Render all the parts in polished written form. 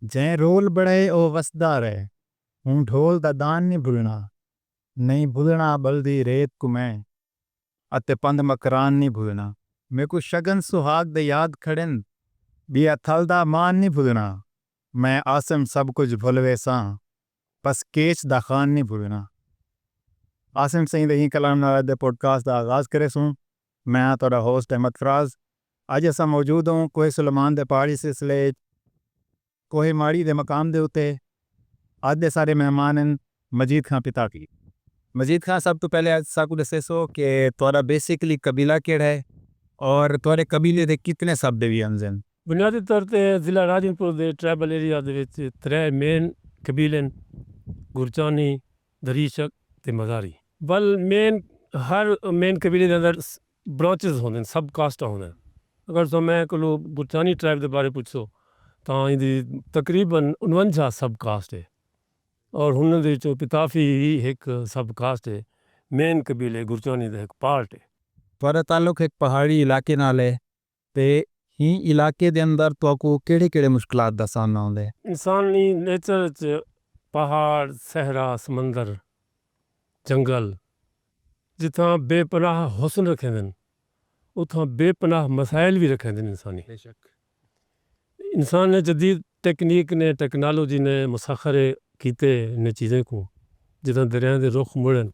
जै रोल बड़े ओ वसदा रहे, हूँ ढोल दा दान नहीं भुलना, नहीं भुलना बलदी रेत को मैं, अते पंध मकरान नहीं भुलना। मेरे को शगन सुहाग दे याद खड़न, बिया थल दा मान नहीं भुलना, मैं आसम सब कुछ भुलवे सां, बस केच दा खान नहीं भुलना। आसिम सिंह दे ही कलाम नाल दे पॉडकास्ट दा आगाज़ करे सूं। मैं तुहाडा होस्ट अहमद फराज। अज असां मौजूद हूँ कोहे सुलेमान दे पहाड़ी सिलसिले कोहे माड़ी दे मकाम दे उत्ते। अज दे सारे मेहमान हैं मजीद खां पिता की। मजीद खां सब तो पहले अज साकू दसे सो कि तुहाडा बेसिकली कबीला केड़ा है और तुहाडे कबीले दे कितने सब डिवीजन्स हैं? बुनियादी तौर ते ज़िला राजनपुर दे ट्राइबल एरिया दे विच त्रै मेन कबीले न, गुरचानी, दरीशक ते मज़ारी। बल हर मेन कबीले दे अंदर ब्रांचेस होंदे न, सब कास्टां होंदे न। अगर तुस मैं कोलो गुरचानी ट्राइब दे बारे पुछो तां इहदी तकरीबन 49 सब कास्ट है और हुन दे विचों पिताफी ही एक सब कास्ट है। मेन कबीले गुरचानी दा एक पार्ट है। तुहाडा ताल्लुक एक पहाड़ी इलाके नाल है ते ही इलाके दे अंदर तुहाकू केड़े-केड़े मुश्किलात दा सामना होंदा है? इंसानी नेचर च पहाड़, सहरा, समंदर, जंगल जिथां बेपनाह हुस्न रखेंदे न, उथां बेपनाह मसाइल भी रखेंदे न इंसानी। इंसान ने जदीद टेक्नीक ने, टेक्नोलॉजी ने मुसखरे कीते इन चीज़ें को, जिथां दरियाएं दे रुख मुड़न,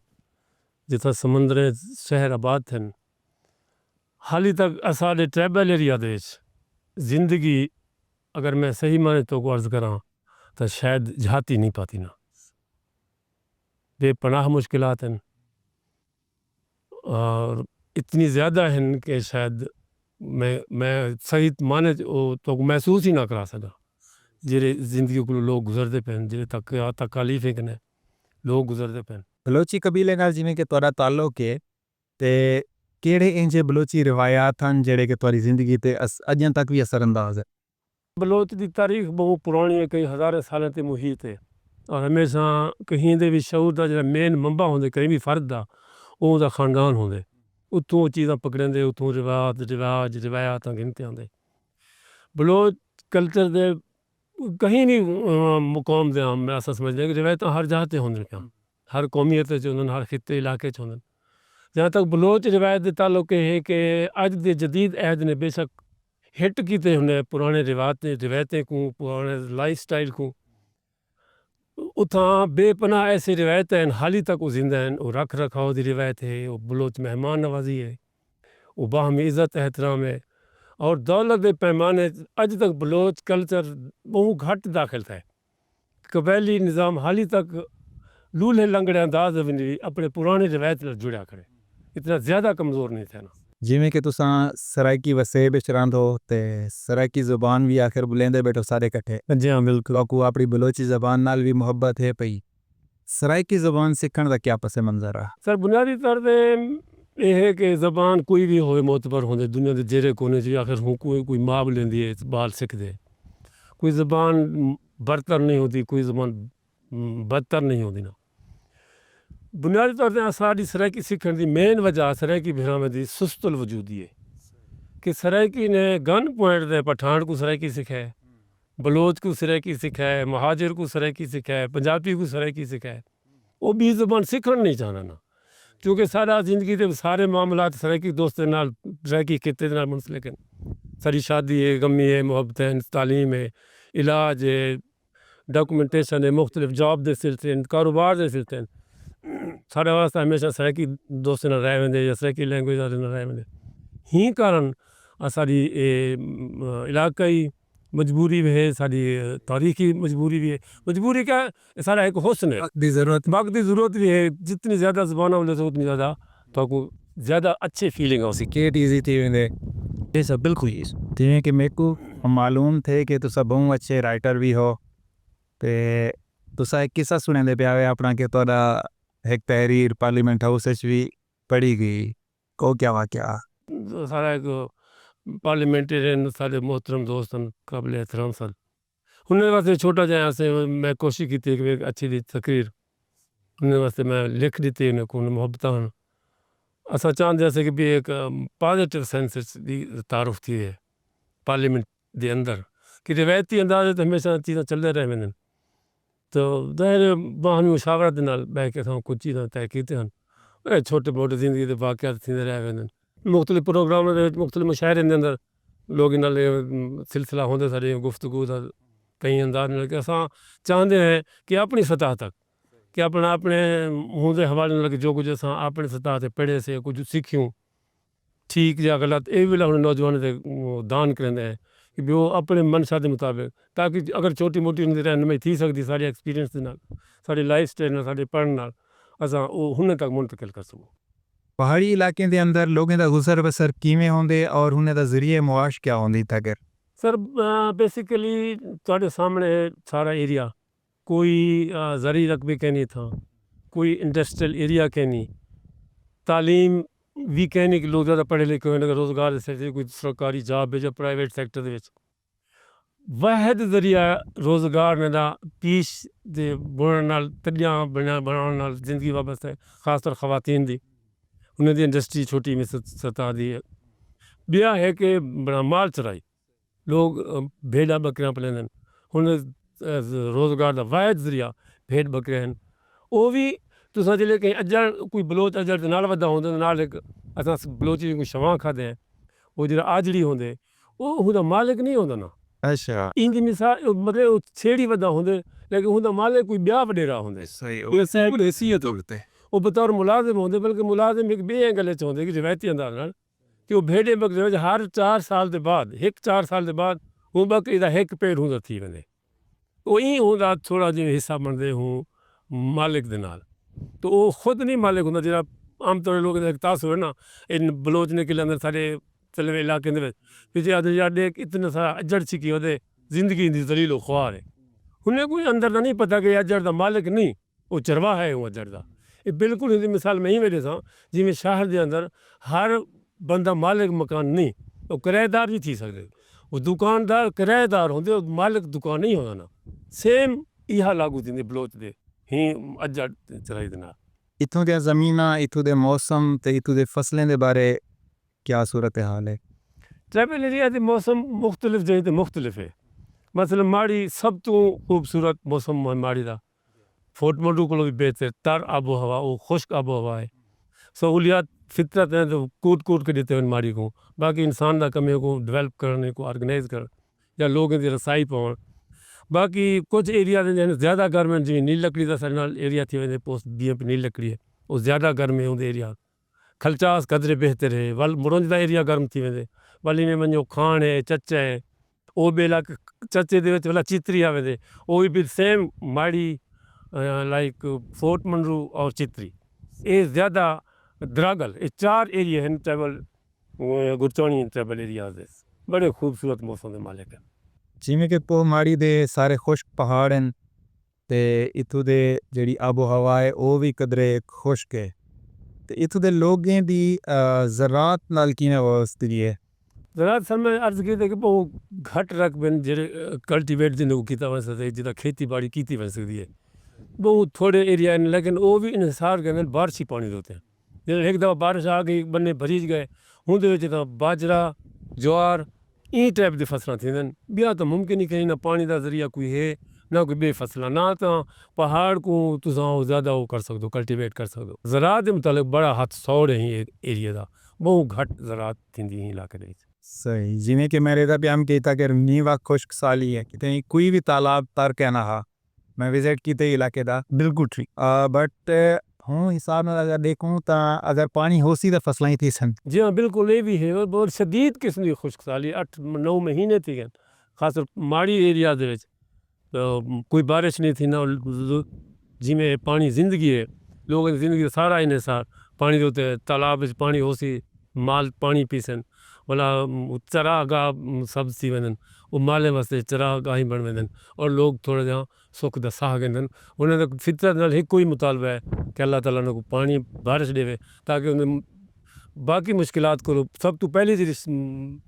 जिथां समंदरें शहर आबाद थियन। हाली तक असाडे ट्राइबल एरिया दे विच जिंदगी अगर मैं सही माने तो को अर्ज़ करां तो शायद जाती नहीं पाती ना। बेपनाह मुश्किलात हैं और इतनी ज़्यादा हैं कि शायद मैं सही माने तो महसूस ही ना करा सका। जेरे जिंदगी को लोग गुजरते पैन, जेरे तकालीफें कने लोग गुजरते पैन। बलोची कबीले नाल जिवें कि तुहाडा ताल्लुक है ते केड़े इंजे बलोची रिवायात हैं जेड़े कि तुहाडी जिंदगी ते अजें तक भी असरअंदाज है? बलोच की तारीख बहुत पुरानी है, कई हज़ारे सालें ते मुहीत है और हमेशा कहीं दे भी शऊर दा जेड़ा मेन मंबा होंदे कहीं भी फर्द दा ओहदा खानदान होंदे, उत्थों चीज़ां पकड़ेंदे, उत्थों रिवायात गिनते आंदे। बलोच कल्चर दे कहीं भी मुकाम दे हम ऐसा समझदे कि रिवायतां हर जगह ते होंदियां पियां, हर कौमियत च होंदन, हर खित्ते इलाके च होंदन। जहाँ तक बलोच रिवायत दे ताल्लुक है कि अज दे जदीद अहद ने बेशक हिट कीते हुन पुराने रिवायतें को, पुराने लाइफ स्टाइल को, उथां बेपनाह ऐसी रिवायत हैं हाली तक वो जिंदा हैं। वो रख रखाव की रिवायत है, वो बलोच मेहमान नवाजी है, वो बाहमी इज़्ज़त एहतराम है और दौलत के पैमाने अज तक बलोच कल्चर बहुत घट दाखिल था। कबैली निज़ाम हाली तक लूल्हे लंगड़े अंदाज भी अपने पुरानी रिवायत नाल जुड़िया करे, इतना ज़्यादा कमज़ोर नहीं थे ना। जिवें कि तुसां सराइकी वसे विच रहिंदो ते सराइकी ज़ुबान भी आखिर बुलेंदे बैठो सारे इकट्ठे। जी हाँ बिल्कुल। तुहाकू अपनी बलोची ज़बान नाल भी मुहब्बत है पई। सराइकी ज़बान सिखण दा क्या पस मंज़र रहा? सर बुनियादी तौर पर यह है कि ज़बान कोई भी हो मोतबर होंदे दुनिया के जेरे कोने च आखिर हूँ कोई माँ लेंदी है बाल सिखदे। कोई ज़बान बरतर नहीं होती, कोई ज़बान बदतर नहीं होती ना। बुनियादी तौर पर साड़ी सराइकी सीखने की मेन वजह सराइकी भिरामे की सुस्तुल वजूदी है कि सराइकी ने गन पॉइंट दे पठान को सराइकी सिखाए, बलोच को सराइकी सिखाए, महाजिर को सराइकी सिखाए, पंजाबी को सराइकी सिखाए। वो भी ज़बान सीखना नहीं चाहना ना, क्योंकि सारा जिंदगी के सारे मामलात सराइकी दोस्तों नाल सराइकी खिते नाल मुंसलिक हैं। सारी शादी है, गमी है, मुहब्बत है, तालीम है, इलाज है, डॉक्यूमेंटेशन है, मुख्तलिफ जॉब के सिलसिले हैं, कारोबार के सिलसिले हैं। साढ़े वास्ते हमेशा सराइकी दोस्तों नाल रह वेंदे या सराइकी लैंग्वेज वाले नाल रह वेंदे। ही कारण साड़ी इलाकाई मजबूरी भी है, साड़ी तारीखी मजबूरी भी है। मजबूरी क्या है, सारा एक हुस्न है, वक्त दी ज़रूरत वक्त की ज़रूरत भी है। जितनी ज़्यादा ज़बान होंदे तो उतनी ज़्यादा तो ज़्यादा अच्छी फीलिंग हो सी केट ईजी थी वेंदे। ये सब बिल्कुल ही जिवें कि मेरे को मालूम थे कि तुसा बहुत अच्छे राइटर भी हो ते तुसा एक किस्सा सुनेंदे पिया वे अपना कि तुहाडा एक तहरीर पार्लियामेंट हाउस विच भी पढ़ी गई। को क्या वाकया? सारा एक पार्लियामेंटेरियन सारे मोहतरम दोस्त हैं, काबिल एहतराम सन। उन्हें वास्ते छोटा जहा से मैं कोशिश की थी कि एक अच्छी दी तकरीर उन्हें वास्ते मैं लिख दी थी, उन्हें को मुहब्बत हैं असा चाहते से कि भी एक पॉजिटिव सेंस दी तारुफ थी है पार्लियामेंट के अंदर कि रिवायती अंदाज़ तो हमेशा चीज़ां चलदे रह वेंदियूं। तो ज़ाहिर बाहमी मुशावरत दे नाल बैठ के असां कुछ चीज़ां तय कीतियां हन। छोटे मोटे ज़िंदगी दे वाक़यात थींदे रह वेंदे न। मुख्तलिफ प्रोग्रामां दे विच मुख्तलिफ मुशायरे दे अंदर लोग इन नाल सिलसिला होंदे साडी गुफ्तगू दा कई अंदाज़ नाल कि असां चाहंदे हैं कि अपनी सतह तक कि अपने मूंह दे हवाले नाल कि जो कुछ असां अपनी सतह ते पढ़े से कुछ सिक्खियूं ठीक या गलत ये भी हुण नौजवान दे दान करेंदे हैं कि भी वो अपने मनशा के मुताबिक ताकि अगर छोटी मोटी उनकी रहनुमाई थी सकती साढ़े एक्सपीरियंस के नाल साढ़ी लाइफ स्टाइल नाल साढ़े पढ़ने नाल असां वो हुन तक मुंतकिल कर सकूं। पहाड़ी इलाके के अंदर लोगों का गुजर बसर किवें होंदे और उन्हें दा जरिए मुआश क्या होंदी तगर? सर बेसिकली तुहाडे सामने सारा एरिया कोई ज़री रकबे के नहीं था, कोई इंडस्ट्रियल एरिया के नहीं, तालीम भी कहने कि लोग ज़्यादा पढ़े लिखे होने रोज़गार से कोई सरकारी जॉब है या प्राइवेट सैक्टर दे विच वाहिद ज़रिया रोज़गार ने दा पीश दे बुणन नाल तड़ियां बनाउण नाल ज़िंदगी वाबस्ता है खासतौर ख़वातीन दी उन्हें दी इंडस्ट्री छोटी में सतह दी है। ॿिया है कि बड़ा माल चराई लोग भेड़ां बकरियां पलैंदे न हुन रोज़गार दा वाहिद ज़रिया भेड़ बकरे हैं वो भी तुसां जिले कहीं अजड़ कोई बलोच अजड़ दे नाल वधा होंदे नाल एक असां बलोची कोई शवां खादे हैं वो जेह्ड़ा आजड़ी होंदे वो उहदा मालिक नहीं होंदा ना अच्छा इंदी मिसाल मतलब छेड़ी वधा होंदे लेकिन उहदा मालिक कोई ब्याह वडेरा होंदे सही हैसियत होते वो बतौर मुलाजिम होंदे बल्कि मुलाजिम एक ॿिए गल्ले च होंदे कि रिवायती अंदाज़ नाल कि वो भेड़े बकरे हर 4 साल के बाद 4 साल के बाद वो बकरी का एक पेड़ हुंदा थी वेंदे वो ई हुंदा थोड़ा जिहा हिस्सा बनदे हूँ मालिक दे नाल तो वो खुद नहीं मालिक होंदा जेह्ड़ा आम तौर लोग दा तासुर है ना इन बलोच ने किले अंदर साढ़े चलवे इलाके दे पिछे आदे याडे इतने सारा अजड़ छिकी ओदे जिंदगी दी जलीलो ख्वार है उन्हें कोई अंदर दा नहीं पता कि अजड़ दा मालिक नहीं वो चरवाहा है वो अजड़ दा ये बिल्कुल इसदी मिसाल मैं ही मेरे सां जिवें शहर दे अंदर हर बंदा मालिक मकान नहीं वो किराएदार भी थी सकदे वो दुकानदार किराएदार होंदे वो मालिक दुकान नहीं होंदा ना सेम इहा लागू थींदी बलोच दे ही अजड़ चराई दे नाल। इत्थों दी ज़मीनां इत्थों दे मौसम ते इत्थों दे फसलें दे बारे क्या सूरत हाल है? ट्रैवल एरिया दे मौसम मुख्तलिफ जगह ते मुख्तलिफ है मसलन माड़ी सब तो खूबसूरत मौसम है माड़ी दा फोर्ट मंडू को भी बेहतर तर आबो हवा वो खुश्क आबो हवा है सहूलियात फितरत है तो कूट कूट के देते हैं माड़ी को बाकी इंसान का कमी को डेवलप करने को ऑर्गेनाइज कर या लोगों की रसाई पाउण बाकी कुछ एरिया ज़्यादा गर्म है जिवें नील लकड़ी का सारे नाल एरिया थी वेंदे पोस्ट बीएमपी नील लकड़ी है वो ज़्यादा गर्म है उनके एरिया खलचास कदरे बेहतर है वल मुरंज का एरिया गर्म थी वेंदे वल में वञो खान है चचा है वो बेला चचे दे विच भला चितरी आ वेंदे वो भी सेम माड़ी लाइक फोर्ट मंडरू और चितरी ये ज़्यादा द्रागल ये 4 एरिया हैं ट्रैवल गुरचौनी ट्रैवल एरिया दे बड़े खूबसूरत मौसम के मालिक हैं। जिमें कि पो माड़ी दे सारे खुश्क पहाड़ हैं ते इत्थों दे जेह्ड़ी आबो हवा है वो भी कदरे खुश्क है ते इत्थों दे लोगें दी ज़रात नाल किवें वाबस्तगी है? ज़रात सर मैं अर्ज़ की कि बहुत घट रकबे जेह्ड़े कल्टीवेट जिन्हें कीता वञी सकदा जिदा खेती बाड़ी कीती वञी सकदी है बहुत थोड़े एरिया हैं लेकिन वो भी इन्हिसार करने बारिश ही पानी देते हैं जो एक दफ़ा बारिश आ गई बन्ने भरी गए उंदे विच तां बाजरा ज्वार ई टाइप दी फसलां थींदियां न ॿिया तो मुमकिन ही कहीं ना पानी का ज़रिया कोई है ना कोई बे फसलां ना तो पहाड़ को तुसां ज़्यादा वो कर सकदो कल्टीवेट कर सकदो ज़रात दे मुतालिक बड़ा हथ सौड़ है एरिया का बहुत घट ज़रात थींदी ही इलाके दे। सही जिमें कि मेरे दा ब्याम कीता कि नीवा खुश्क साली है कि कोई भी तालाब तर के ना हा मैं विजिट कीते इलाके दा बिल्कुल ठीक बट हूँ हिसाब नाल अगर देखूँ तो अगर पानी होसी तो फसलां ही थी सन। जी हाँ बिल्कुल ये भी है और बहुत शदीद किस्म की खुश्क साली 8-9 महीने थी गए खासकर माड़ी एरिया दे विच तो कोई बारिश नहीं थी ना जिमें पानी जिंदगी है लोगों की जिंदगी सारा इन्हिसार पानी के उत्ते तालाब विच पानी होसी माल पानी पीसन भला चरागाह सब थी वञनि वो माले वास्ते चरागाह ही बण वेंदा आहिनि और लोग थोड़ा जहा सुख दा साह कंदा आहिनि उन्हें फितरत नाल हिकु ही मुतालबा है कि अल्लाह ताला उन्हें को पानी बारिश देवे ताकि उन्हें बाकी मुश्किलात को सब तो पहली जी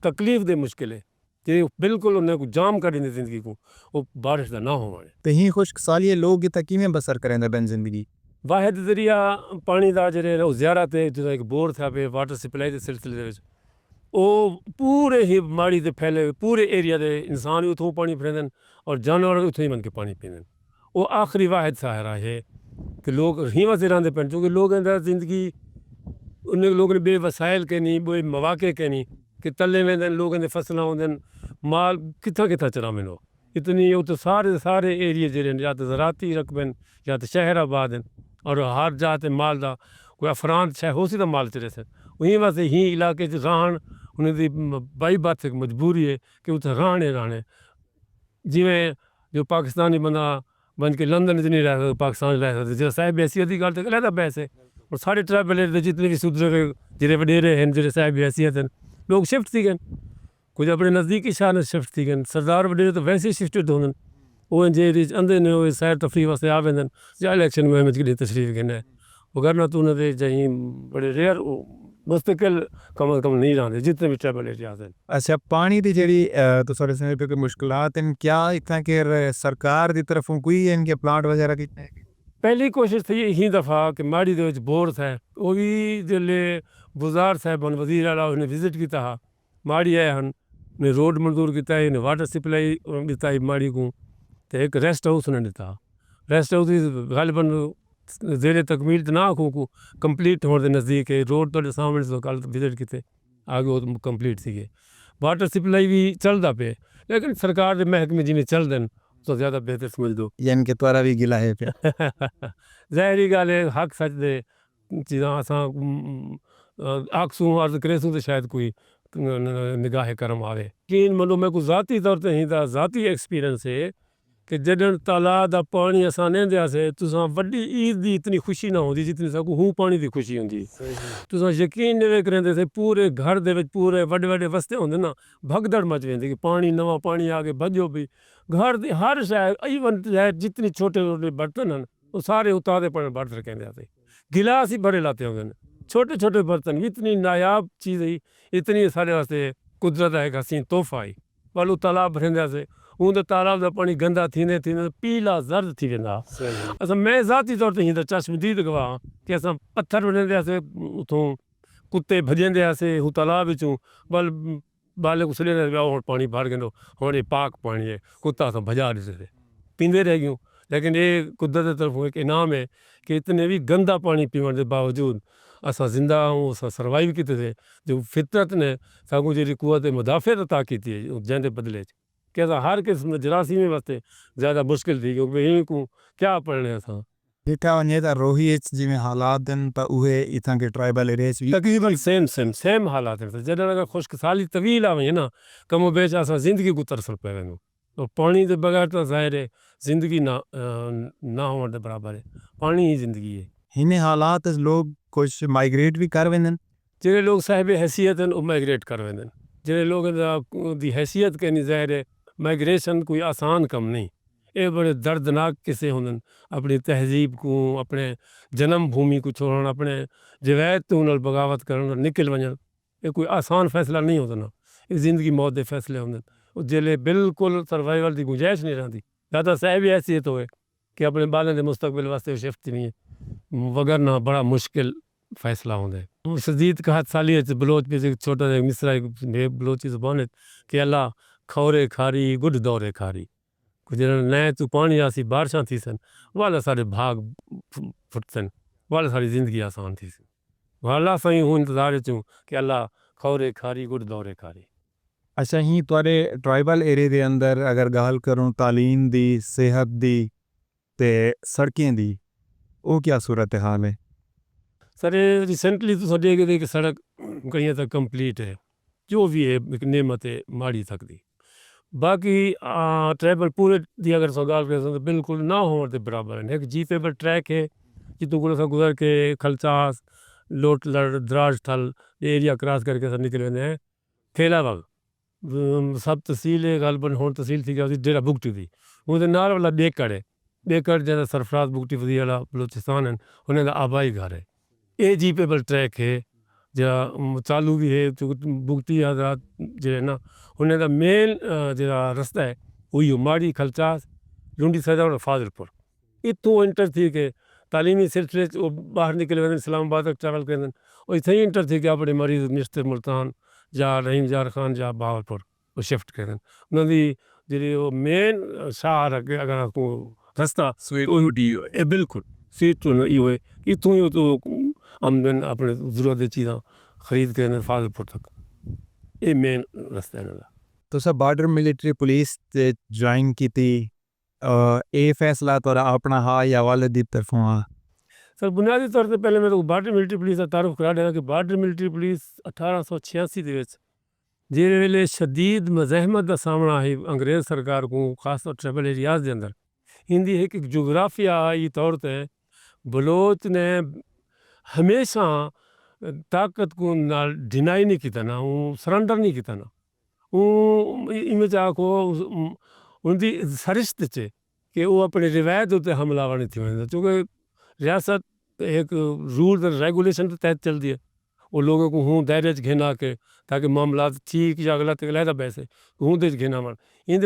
तकलीफ दे मुश्किल है कि बिल्कुल उन्हें को जाम कर दी जिंदगी को वो बारिश दा ना हो ते ही खुश्क साली लोग इत्थे किवें बसर करेंदे बन जिंदगी? वाहिद ज़रिया पानी का जेह्ड़े ज़्यारत है जो एक बोर था पे वाटर सप्लाई के सिलसिले दे विच ਉਹ ਪੂਰੇ ਹੀ ਮਾੜੀ ਦੇ ਫੈਲੇ ਪੂਰੇ ਏਰੀਆ ਦੇ ਇਨਸਾਨ ਵੀ ਉੱਥੋਂ ਪਾਣੀ ਪੀਂਦੇ ਨੇ ਔਰ ਜਾਨਵਰ ਵੀ ਉੱਥੋਂ ਹੀ ਬਣ ਕੇ ਪਾਣੀ ਪੀਂਦੇ ਨੇ। ਉਹ ਆਖਰੀ ਵਾਹਿਦ ਸਹਾਰਾ ਹੈ ਕਿ ਲੋਕ ਹੀਵਾਂ से रहंदे पिन क्योंकि लोगों की ज़िंदगी उन लोगों ने बेवसाइल के नहीं बे मौके के नहीं कि तले वेंदे लोगों ने फसलां होंदे माल किथा किथा चरावन हो इतनी तो सारे एरिए जेह्ड़े या तो ज़राती रकबे या तो शहर आबाद हैं और हर जात माल दा कोई अफरान शह हो सी दा माल चरे से वहीं वास्ते ही इलाके च रहन उन्हें दी बाई बात एक मजबूरी है कि उत्थे रहने जिवें जो पाकिस्तानी बंदा बन के लंदन च नहीं रह सकता पाकिस्तान रह सकते जो साहिब हैसियत की गल तो अलहदा बहस है और साढ़े ट्राइबल एरिया जितने भी सुधरे जेह्ड़े वडेरे हैं जेह्ड़े साहिब हैसियत हैं लोग शिफ्ट थी गए कुछ अपने नज़दीकी शहर में शिफ्ट थी गए सरदार वडेरे तो वैसे ही शिफ्टेड होंगे वो जे अंदर ने वो सैर तफरी वास्ते आ वेंदे या इलेक्शन मुहिम च तशरीफ कन्नै वगरना तो उन्हें जाई बड़े रेयर मुस्तकिल कम अज कम नहीं रहांदे जितने भी ट्राइबल एरिया हैं। अच्छा पानी दी जेह्ड़ी तुस दस्सने पे कोई मुश्किलात न क्या इत्थै के सरकार दी तरफों कोई इनके प्लांट वगैरह कीते पहली कोशिश थी यही दफ़ा कि माड़ी दे विच बोर था वो भी जिसले बुजार साहब वजीर आला उन्हें विजिट किया हा माड़ी आए हैं उन्हें रोड मंजूर किया है उन्हें वाटर सप्लाई दिता है माड़ी को तो एक रेस्ट हाउस उन्हें दिता रेस्ट हाउस गालिबन जेरे तकमील तो ना आखूँ को कंप्लीट होने के नज़दीक है रोड तो सामने से कल विजिट किए आगे वो कंप्लीट थी वाटर सप्लाई भी चलता पे लेकिन सरकार के महकमे जिमें चलते हैं तो ज़्यादा बेहतर समझ दो यानी कि तुआरा भी गिला है पे ज़ाहिरी गल है हक सच दे चीज़ां असां आखसूं अर्ज करेसूं तो शायद कोई निगाह करम आवे यकीन मनो मैं को ज़ाती तौर ते हिंदा ज़ाती एक्सपीरियंस है कि जॾहिं तालाब दा पानी असां लेंदासीं तुसां वॾी ईद की इतनी खुशी ना होंदी जितनी साकू हूँ पानी की खुशी होंदी तुसां यकीन नहीं वे करेंदे पूरे घर दे विच पूरे वड्डे वड्डे वस्ते होंदे ना भगदड़ मच वेंदी कि पानी नवां पानी आ के भजो भी घर दी हर शय इवन जितनी छोटे छोटे बर्तन हैं वो सारे उतारे पड़े बर्तन कहते आते गिलास ही बड़े लाते होंगे छोटे छोटे बर्तन इतनी नायाब चीज़ ही इतनी सारे वास्ते कुदरत है एक हसीन तोहफ़ा ही पर तालाब भरंदासीं हूँ तो तालाब का पानी गंदा थींदे थींदे पीला जर्द थी वेंदा असां मैं ज़ाती तौर ते हींदा चश्मदीद गवाह कि असां पत्थर वञंदासीं उथों कुत्ते भॼंदे हुआसीं हू तालाब विचूं बल बाले को सॼे विया हुण पानी भर गंदो हुण ये पाक पानी है कुत्ता असां भॼा ॾिसे पींदे रह गयूं लेकिन ये कुदरत की तरफों एक इनाम है कि इतने भी गंदा पानी पीवण के बावजूद असां ज़िंदा आहियूं असां सर्वाइव कीते जो फितरत ने सागू जी कुवत मुदाफ़े अता की जंहिंजे बदिले कि असां हर क़िस्म जरासीमे वास्ते ज़्यादा मुश्किल थी क्योंकि इन्हीं को क्या पढ़ने असां ॾिठा वञे त रोहित जिमें हालात आहिनि त उहे इतां के ट्राइबल एरिया बि तक़रीबन सेम हालात आहिनि जॾहिं अगरि ख़ुश्क साली तवील आ वञे न कमो बेश असां ज़िंदगी को तरसल पिया वञूं और पानी के बगैर तो ज़ाहिर है ज़िंदगी ना होने के बराबर है पानी ही ज़िंदगी है हिन हालात च लोग कुछ माइग्रेट भी कर वेंदे जेह्ड़े लोग साहिब हैसियत हैं वो माइग्रेट कर वेंदे जेह्ड़े लोग दी हैसियत के नहीं ज़ाहिर है माइग्रेशन कोई आसान कम नहीं ये बड़े दर्दनाक किस्से होंदे अपनी तहजीब को अपने जन्म भूमि को छोड़न अपने जवैद तो उन्हें बगावत करन निकल वञन ये कोई आसान फैसला नहीं होता ना ये ज़िंदगी मौत के फैसले होंदे जेले बिल्कुल सर्वाइवल की गुंजाइश नहीं रहती ज़्यादा साहिब हैसियत होए कि अपने बालें के मुस्तकबिल वास्ते शिफ्ट नहीं है वगरना बड़ा मुश्किल फैसला होंदा है शदीद कहत साली बलोच पे छोटा सा मिसरा बलोची ज़बान कि अल्लाह खौरे खारी गुड दौरे खारी कुछ नए तू पानी आसी बारिशां थी सन वाला सारे भाग फुटसन वाला सारी ज़िंदगी आसान थी सन वाला साईं हूँ इंतज़ार चूँ कि अल्लाह खौरे खारी गुड दौरे खारी। अच्छा ही तुआरे ट्राइबल एरिया के अंदर अगर गल करूँ तालीम दी सेहत दी ते सड़कें दी वो क्या सूरत हाल है सर रिसेंटली तो देखे कि सड़क कहीं तक कंप्लीट है जो भी है एक नेमत है माड़ी सकती बाकी ट्रैवल पूरे दी अगर सगाल कर तो बिल्कुल ना होने के बराबर है एक जीपेबल ट्रैक है जितों को गुजर के खलचास लोट लड़ दराज थल एरिया क्रॉस करके सब निकल वेंदे हैं खेला बाग सब तहसील है गालबन होण तहसील थी गई डेरा बुगटी थी वो नाल वाला बेकड़ जैसा सरफराज बुगटी वधी वाला बलोचिस्तान है उन्हें आबाई घर है ये जीपेबल ट्रैक है जरा चालू भी है तो बुगटी आजाद जो ना उन्हें का मेन जरा रास्ता है वही माड़ी खलचास लुंडी सजा और फाजिलपुर इतों इंटर थी के तालीमी सिलसिले बाहर निकले वेंदे इस्लामाबाद तक ट्रैवल करें और इतना ही इंटर थी कि अपने मरीज निश्तर मुल्तान ਜਾਂ ਰਹੀਮ ਯਾਰ ਖਾਨ ਜਾਂ ਬਹਾਵਲਪੁਰ ਉਹ ਸ਼ਿਫਟ ਕਰਨ ਉਹਨਾਂ ਦੀ ਜਿਹੜੀ ਉਹ ਮੇਨ ਸ਼ਾਹਰ ਅੱਗੇ ਅਗਰ ਕੋ ਰਸਤਾ ਇਹ ਬਿਲਕੁਲ ਸੀਟ ਤੋਂ ਇਹ ਹੋਏ ਇੱਥੋਂ ਹੀ ਤੋਂ ਆਮਦਨ ਆਪਣੇ ਜ਼ਰੂਰਤ ਦੀ ਚੀਜ਼ਾਂ ਖਰੀਦ ਕੇ ਫਾਜ਼ਿਲਪੁਰ ਤੱਕ ਇਹ ਮੇਨ ਰਸਤਾ ਇਹਨਾਂ ਦਾ। ਤੁਸੀਂ ਬਾਰਡਰ ਮਿਲਟਰੀ ਪੁਲਿਸ ਤੇ ਜੁਆਇਨ ਕੀਤੀ, ਇਹ ਫੈਸਲਾ ਤੁਹਾਡਾ ਆਪਣਾ ਹਾਂ ਜਾਂ ਵਾਲਿਦ ਦੀ ਤਰਫੋਂ ਆ? ਸਰ ਬੁਨਿਆਦੀ ਤੌਰ 'ਤੇ ਪਹਿਲੇ ਮੈਂ ਬਾਰਡਰ ਮਿਲਟਰੀ ਪੁਲਿਸ ਦਾ ਤਾਰਫ ਕਰਾ ਦੇਣਾ ਕਿ ਬਾਰਡਰ ਮਿਲਟਰੀ ਪੁਲਿਸ 1886 ਦੇ ਵਿੱਚ ਜਿਹੜੇ ਵੇਲੇ ਸ਼ਦੀਦ ਮਜ਼ਹਿਮਤ ਦਾ ਸਾਹਮਣਾ ਹੈ ਅੰਗਰੇਜ਼ ਸਰਕਾਰ को खास तौर ट्राइबल एरियाज़ के अंदर हिंदी एक जोग्राफियाई तौर पे बलोच ने हमेशा ताकत को नाल डिनाई नहीं किया ना वो सरेंडर नहीं किया ना वो इमें आखो उनकी सरिश्त च कि वो अपने रिवायत उत्ते हमलावर नहीं थी वजह क्योंकि रियासत एक रूल और रेगुलेशन के तहत चलती है वो लोगों को हूँ दायरे च घेना के ताकि मामला ठीक या गलत लहदा पैसे हूँ दे घेना मन इन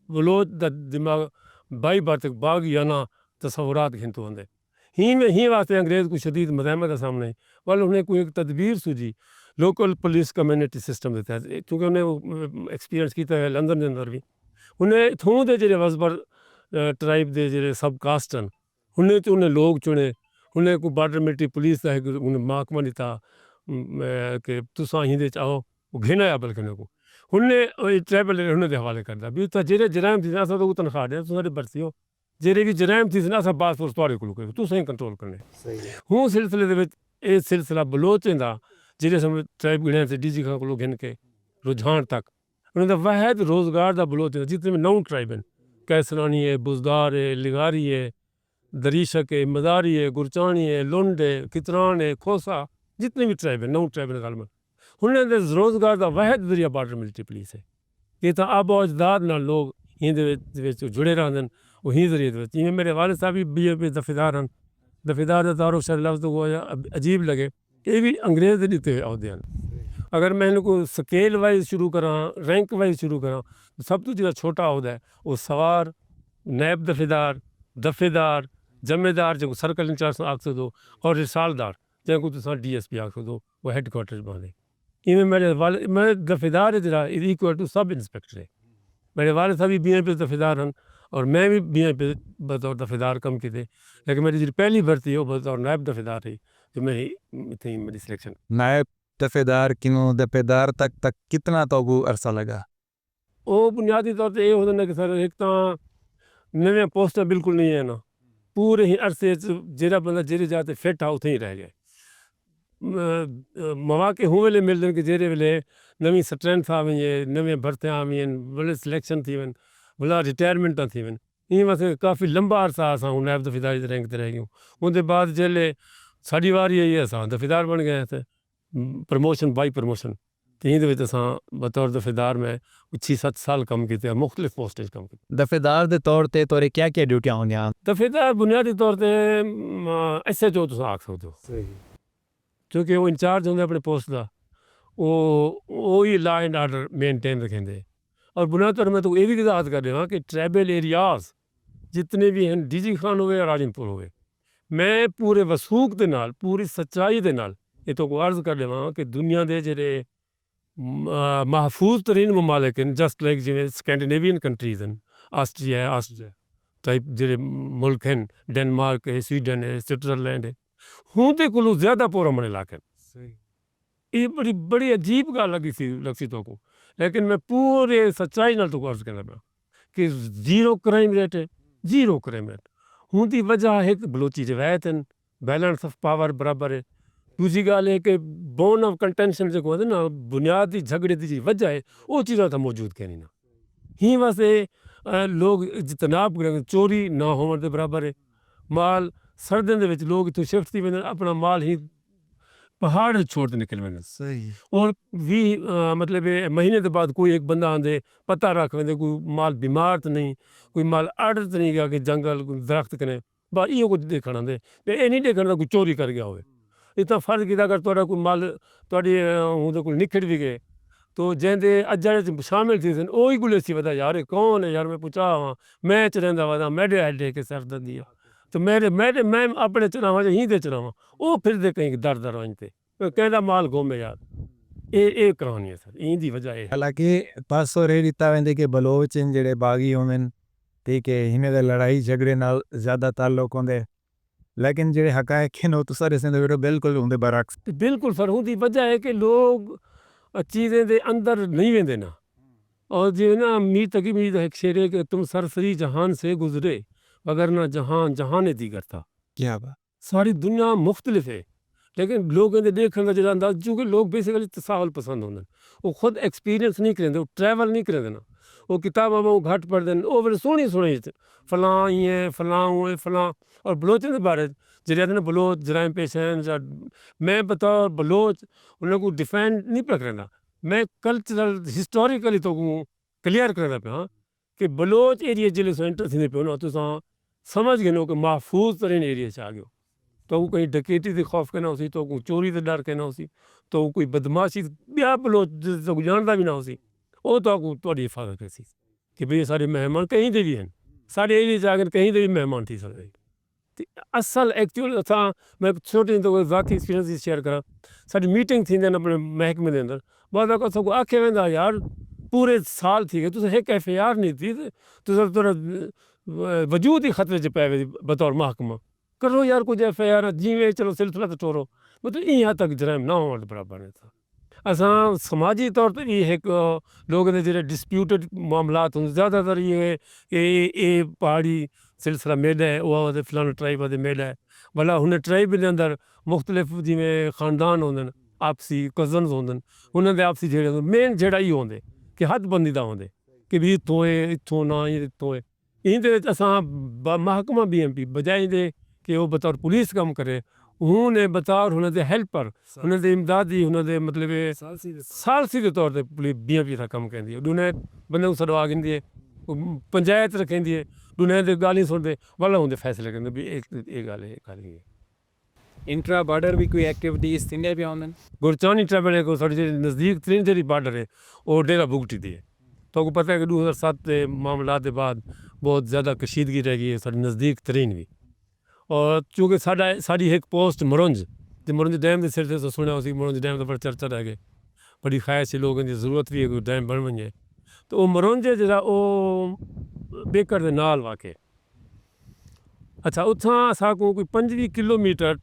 बलोच का दिमाग बाई बार तक बागियाना तस्वुरात घिनते होंगे ही वास्ते अंग्रेज़ को शदीद मज़ाहमत का सामने वाल उन्हें कोई एक तदबीर सूझी लोकल पुलिस कम्यूनिटी सिस्टम के तहत क्योंकि उन्हें एक्सपीरियंस किया है लंदन के अंदर भी उन्हें इतों के जो वसबर ट्राइब के जो सब कास्ट हैं उन्हें तो उन्हें लोग चुने उन्हें कोई बार्डर मिलिट्री पुलिस का उन्हें महकमा दिता कि तुसा हिंदे आओ वो घेना आ बल्कि को उन्हें ट्राइबल उन्हें हवाले करता भी उत्तर जेरे जराइम थी असा तो तनख्वाह दे तुसारी भर्ती हो जेरे भी जराइम थी असा पासपोर्ट तुआड़े को तुसें कंट्रोल करने हूँ सिलसिले दे विच ये सिलसिला बलोचें दा जेरे समय ट्राइब गिणिया से डी जी खां को घिन के रुझान तक उन्हें वाहिद रोज़गार का बलोच जितने भी 9 ट्राइब हैं कैसरानी है बुजदार है लिगारी है दरीशक है मदारी है गुरचानी है लुंड है कितरान है खोसा जितने भी ट्राइब हैं 9 ट्राइब ने गालमन उन्हें रोज़गार का वाहिद जरिया बार्डर मिलिट्री पुलिस है ये तो आबो अजदाद नाल लोग हिंद जुड़े रहते हैं वो ही जरिए जिमें मेरे वाले साहब भी BAP दफेदार हैं दफेदार का तारुफ शायद लफ्ज़ तो अजीब लगे ये भी अंग्रेज़ के दिते अहदे हैं अगर मैं इनको स्केल वाइज शुरू करा रैंक वाइज शुरू करा तो सब तो जो छोटा अहदा है वो सवार नैब दफेदार जमेदार जो सर्कल इंचार्ज आख सको और रिसालदार जैको तुम DSP आख सको वो हैडक्वार्टर बने इवें मेरे वाले मैं दफेदार जरा इक्वल टू सब इंस्पेक्टर है मेरे वाले साहब भी BAP दफेदार हैं और मैं भी BAP बतौर दफेदार कम किए लेकिन मेरी जो पहली भर्ती है वो बतौर नायब दफेदार रही जो मेरी मेरी सिलेक्शन नायब दफेदार किनों दफेदार तक कितना तो वो अरसा लगा? वो बुनियादी तौर पर यह होता है कि सर एक तो नवे पोस्टर बिल्कुल नहीं है ना पूरे ही अरसे जेरा बंदा जेरे जाते फिट आ उतें ही रह गए मौके हूँ वेले मिलते हैं कि जेरे वेले नवी स्ट्रेंथ आ वही नवे भर्तियाँ आ वही भले सिलेक्शन थी वन भला रिटायरमेंट थी वन इन वास्ते काफ़ी लंबा अरसा असां नायब दफेदारी रैंक ते रह गयूं उनके बाद जेले साड़ी वारी आई असां दफेदार बन गए थे प्रमोशन बाई प्रमोशन तो इन असां बतौर दफेदार में 6-7 साल कम किए मुख्तलिफ पोस्टें कम की दफेदार के तौर पर तोरे क्या क्या ड्यूटियाँ होंदियां? दफेदार बुनियादी तौर पर SHO तुम आख सकते हो क्योंकि वो इंचार्ज होंगे अपने पोस्ट का वो ही लॉ एंड आर्डर मेनटेन रखेंगे और बुनियादी तौर मैं तो ये भी वजाहत कर रहा कि ट्राइबल एरियाज़ जितने भी हैं DG खान हुए और राजनपुर हुए मैं पूरे वसूख के नाल पूरी सच्चाई के नाल ये तो अर्ज कर रहा कि दुनिया के जेरे महफूज तरीन ममालिक हैं जस्ट लाइक जिमें स्कैंडिनेवियन कंट्रीज़ हैं ऑस्ट्रिया टाइप जेरे मुल्क हैं डेनमार्क है स्वीडन है स्विट्जरलैंड है हूँ तो को ज़्यादा पुरअमन इलाके ये बड़ी अजीब गल लगी तो को लेकिन मैं पूरे सच्चाई नाल तो अर्ज करना पाया कि जीरो क्राइम रेट है जीरो क्राइम रेट हूँ की वजह है कि बलोची रिवायत हैं बैलेंस ऑफ पावर बराबर है दूसरी गल है कि बोन ऑफ कंटेंशन जो कहते ना बुनियादी झगड़े की जी वजह है वो चीज़ा तो मौजूद कहनी ना ही वास्ते लोग जतनाब करें चोरी ना होने के बराबर है माल सर्दियों के लोग इतों शिफ्ट थी वेंदे अपना माल ही पहाड़ छोड़ निकल वेंदे सही और भी मतलब महीने के बाद कोई एक बंदा आंदे पता रख वेंदे कोई माल बीमार तो नहीं कोई माल अड़ तो नहीं गया कि जंगल दरख्त कने बस इो कुछ देखण आंदे ते ये नहीं देखण कोई चोरी कर गया हो इतना फर्क किया अगर तुहाडा कोई माल तुहाडी उहदे कोल निखड़ भी गए तो जैसे अज शामिल थी वही गुले सी वता यार कौन है यार मैं पूछा हाँ मैं च रहिंदा वता मेरे हेड के सरदर्दी है तो मैं अपने चलावा ही दे चलावा वो फिर दे कहीं दर वहीं पे कहता माल घूमे यार ये कहानी है सर, इनकी वजह है। हालांकि पासो रे दिता वेंदे कि बलोच इन जेड़े बागी होंदे न ठीक है हिने दे लड़ाई झगड़े नाल ज़्यादा ताल्लुक होंदे लेकिन जेड़े हकायक हैं वो तो सारे सिंध विच बिल्कुल होंदे बरअक्स। ते बिल्कुल सर उनकी वजह है कि लोग चीज़ें दे अंदर नहीं वेंदे ना। और जो ना मीर तकी मीर एक शेर है कि तुम सरसरी जहान से गुजरे वगरना जहान जहान दीगर था। क्या बात। सारी दुनिया मुख्तलिफ है लेकिन लोग इन्हें देखने का जरा अंदाज चूँकि लोग बेसिकली तसाहुल पसंद होंगे वो खुद एक्सपीरियंस नहीं करेंगे वो ट्रैवल नहीं करेंगे ना वो किताबा में वो घट पढ़ते हैं वो फिर सोहनी सोहनी फलां ये फलां हुए फलां। और बलोचन के बारे जरिए ने बलोच जराइम पेश हैं या मैं बतौर बलोच उन्हें को डिफेंड नहीं पर करना मैं कल्चरल हिस्टोरिकली तो क्लियर करना पे हाँ कि बलोच एरिया जिले से एंटर थी पे ना तो समझ गए नो कि महफूज तरीन एरिया से आ गयो तो वो कहीं डकैती से खौफ कहना उसी तो कोई चोरी से डर कहना उसी तो कोई बदमाशी ब्याह बलोच तो जानता भी ना उसी वो तो थोड़ी हिफाजत कैसी कि भाई सारे मेहमान कहीं दे भी हैं सारे एरिया जाकर कहीं दे भी मेहमान थी सकते असल एक्चुअल असां मैं छोटे तो ज़ाती एक्सपीरियंस शेयर करा सारी मीटिंग थी अपने महकमे के अंदर बाद सगों आखे वेंदा यार पूरे साल थी गए तुसें एक FIR नहीं थी तुस थोड़ा वजूद ही खतरे च पै बतौर महकमा करो यार कुछ FIR जिमें चलो सिलसिला तो टोरो मतलब यहाँ तक जराइम ना होने बराबर है था असां समाजी तौर पर ये एक लोगों के जो डिस्प्यूटेड मामलात होंगे ज़्यादातर ये है कि ये पहाड़ी सिलसिला मेल है वह फलाना ट्राइब वाले मेल है भला उन्हें ट्राइब के अंदर मुख्तलिफ जिमें खानदान होंगे आपसी कजन्स होंगे उन्होंने आपसी जेड़े मेन जेड़ा ही होंगे कि हद बंदीदा होंगे कि भी इतों है इतों ना इतों है इन असां महकमा BMP बजाय दे कि वो बतौर पुलिस कम करे उन्होंने बतौर उन्होंने हेल्पर उन्होंने इमदादी उन्होंने मतलब सालसी के तौर पर पुलिस BMP का कम कहती है उन्हें बंदे को सड़वा गिंदी है पंचायत रखेंदी है उन्हें तो गाली सुनते वाला होंगे फैसले करते भी एक गाल है इंट्रा बॉर्डर भी कोई एक्टिविटीज थींदे पिया हूंदनि गुरचानी ट्राइबल है साढ़े नज़दीक तीन जी बॉर्डर है और डेरा बुगटी दी है तो आपको पता है कि 2007 के मामला के बाद बहुत ज़्यादा कशीदगी रह गई है साढ़े नज़दीक तरीन भी और चूँकि साड़ी एक पोस्ट मरुंज तो मरुंज डैम के सिर से तो सुना उसी मरुंज डैम पर चर्चा रह गई बड़ी ख्वाहिश है लोगों की ज़रूरत भी है कोई डैम बन वजे तो वो मरुंज है जरा वो बेकर के नाल वाक़े अच्छा उतना असा को कोई 25 किलोमीटर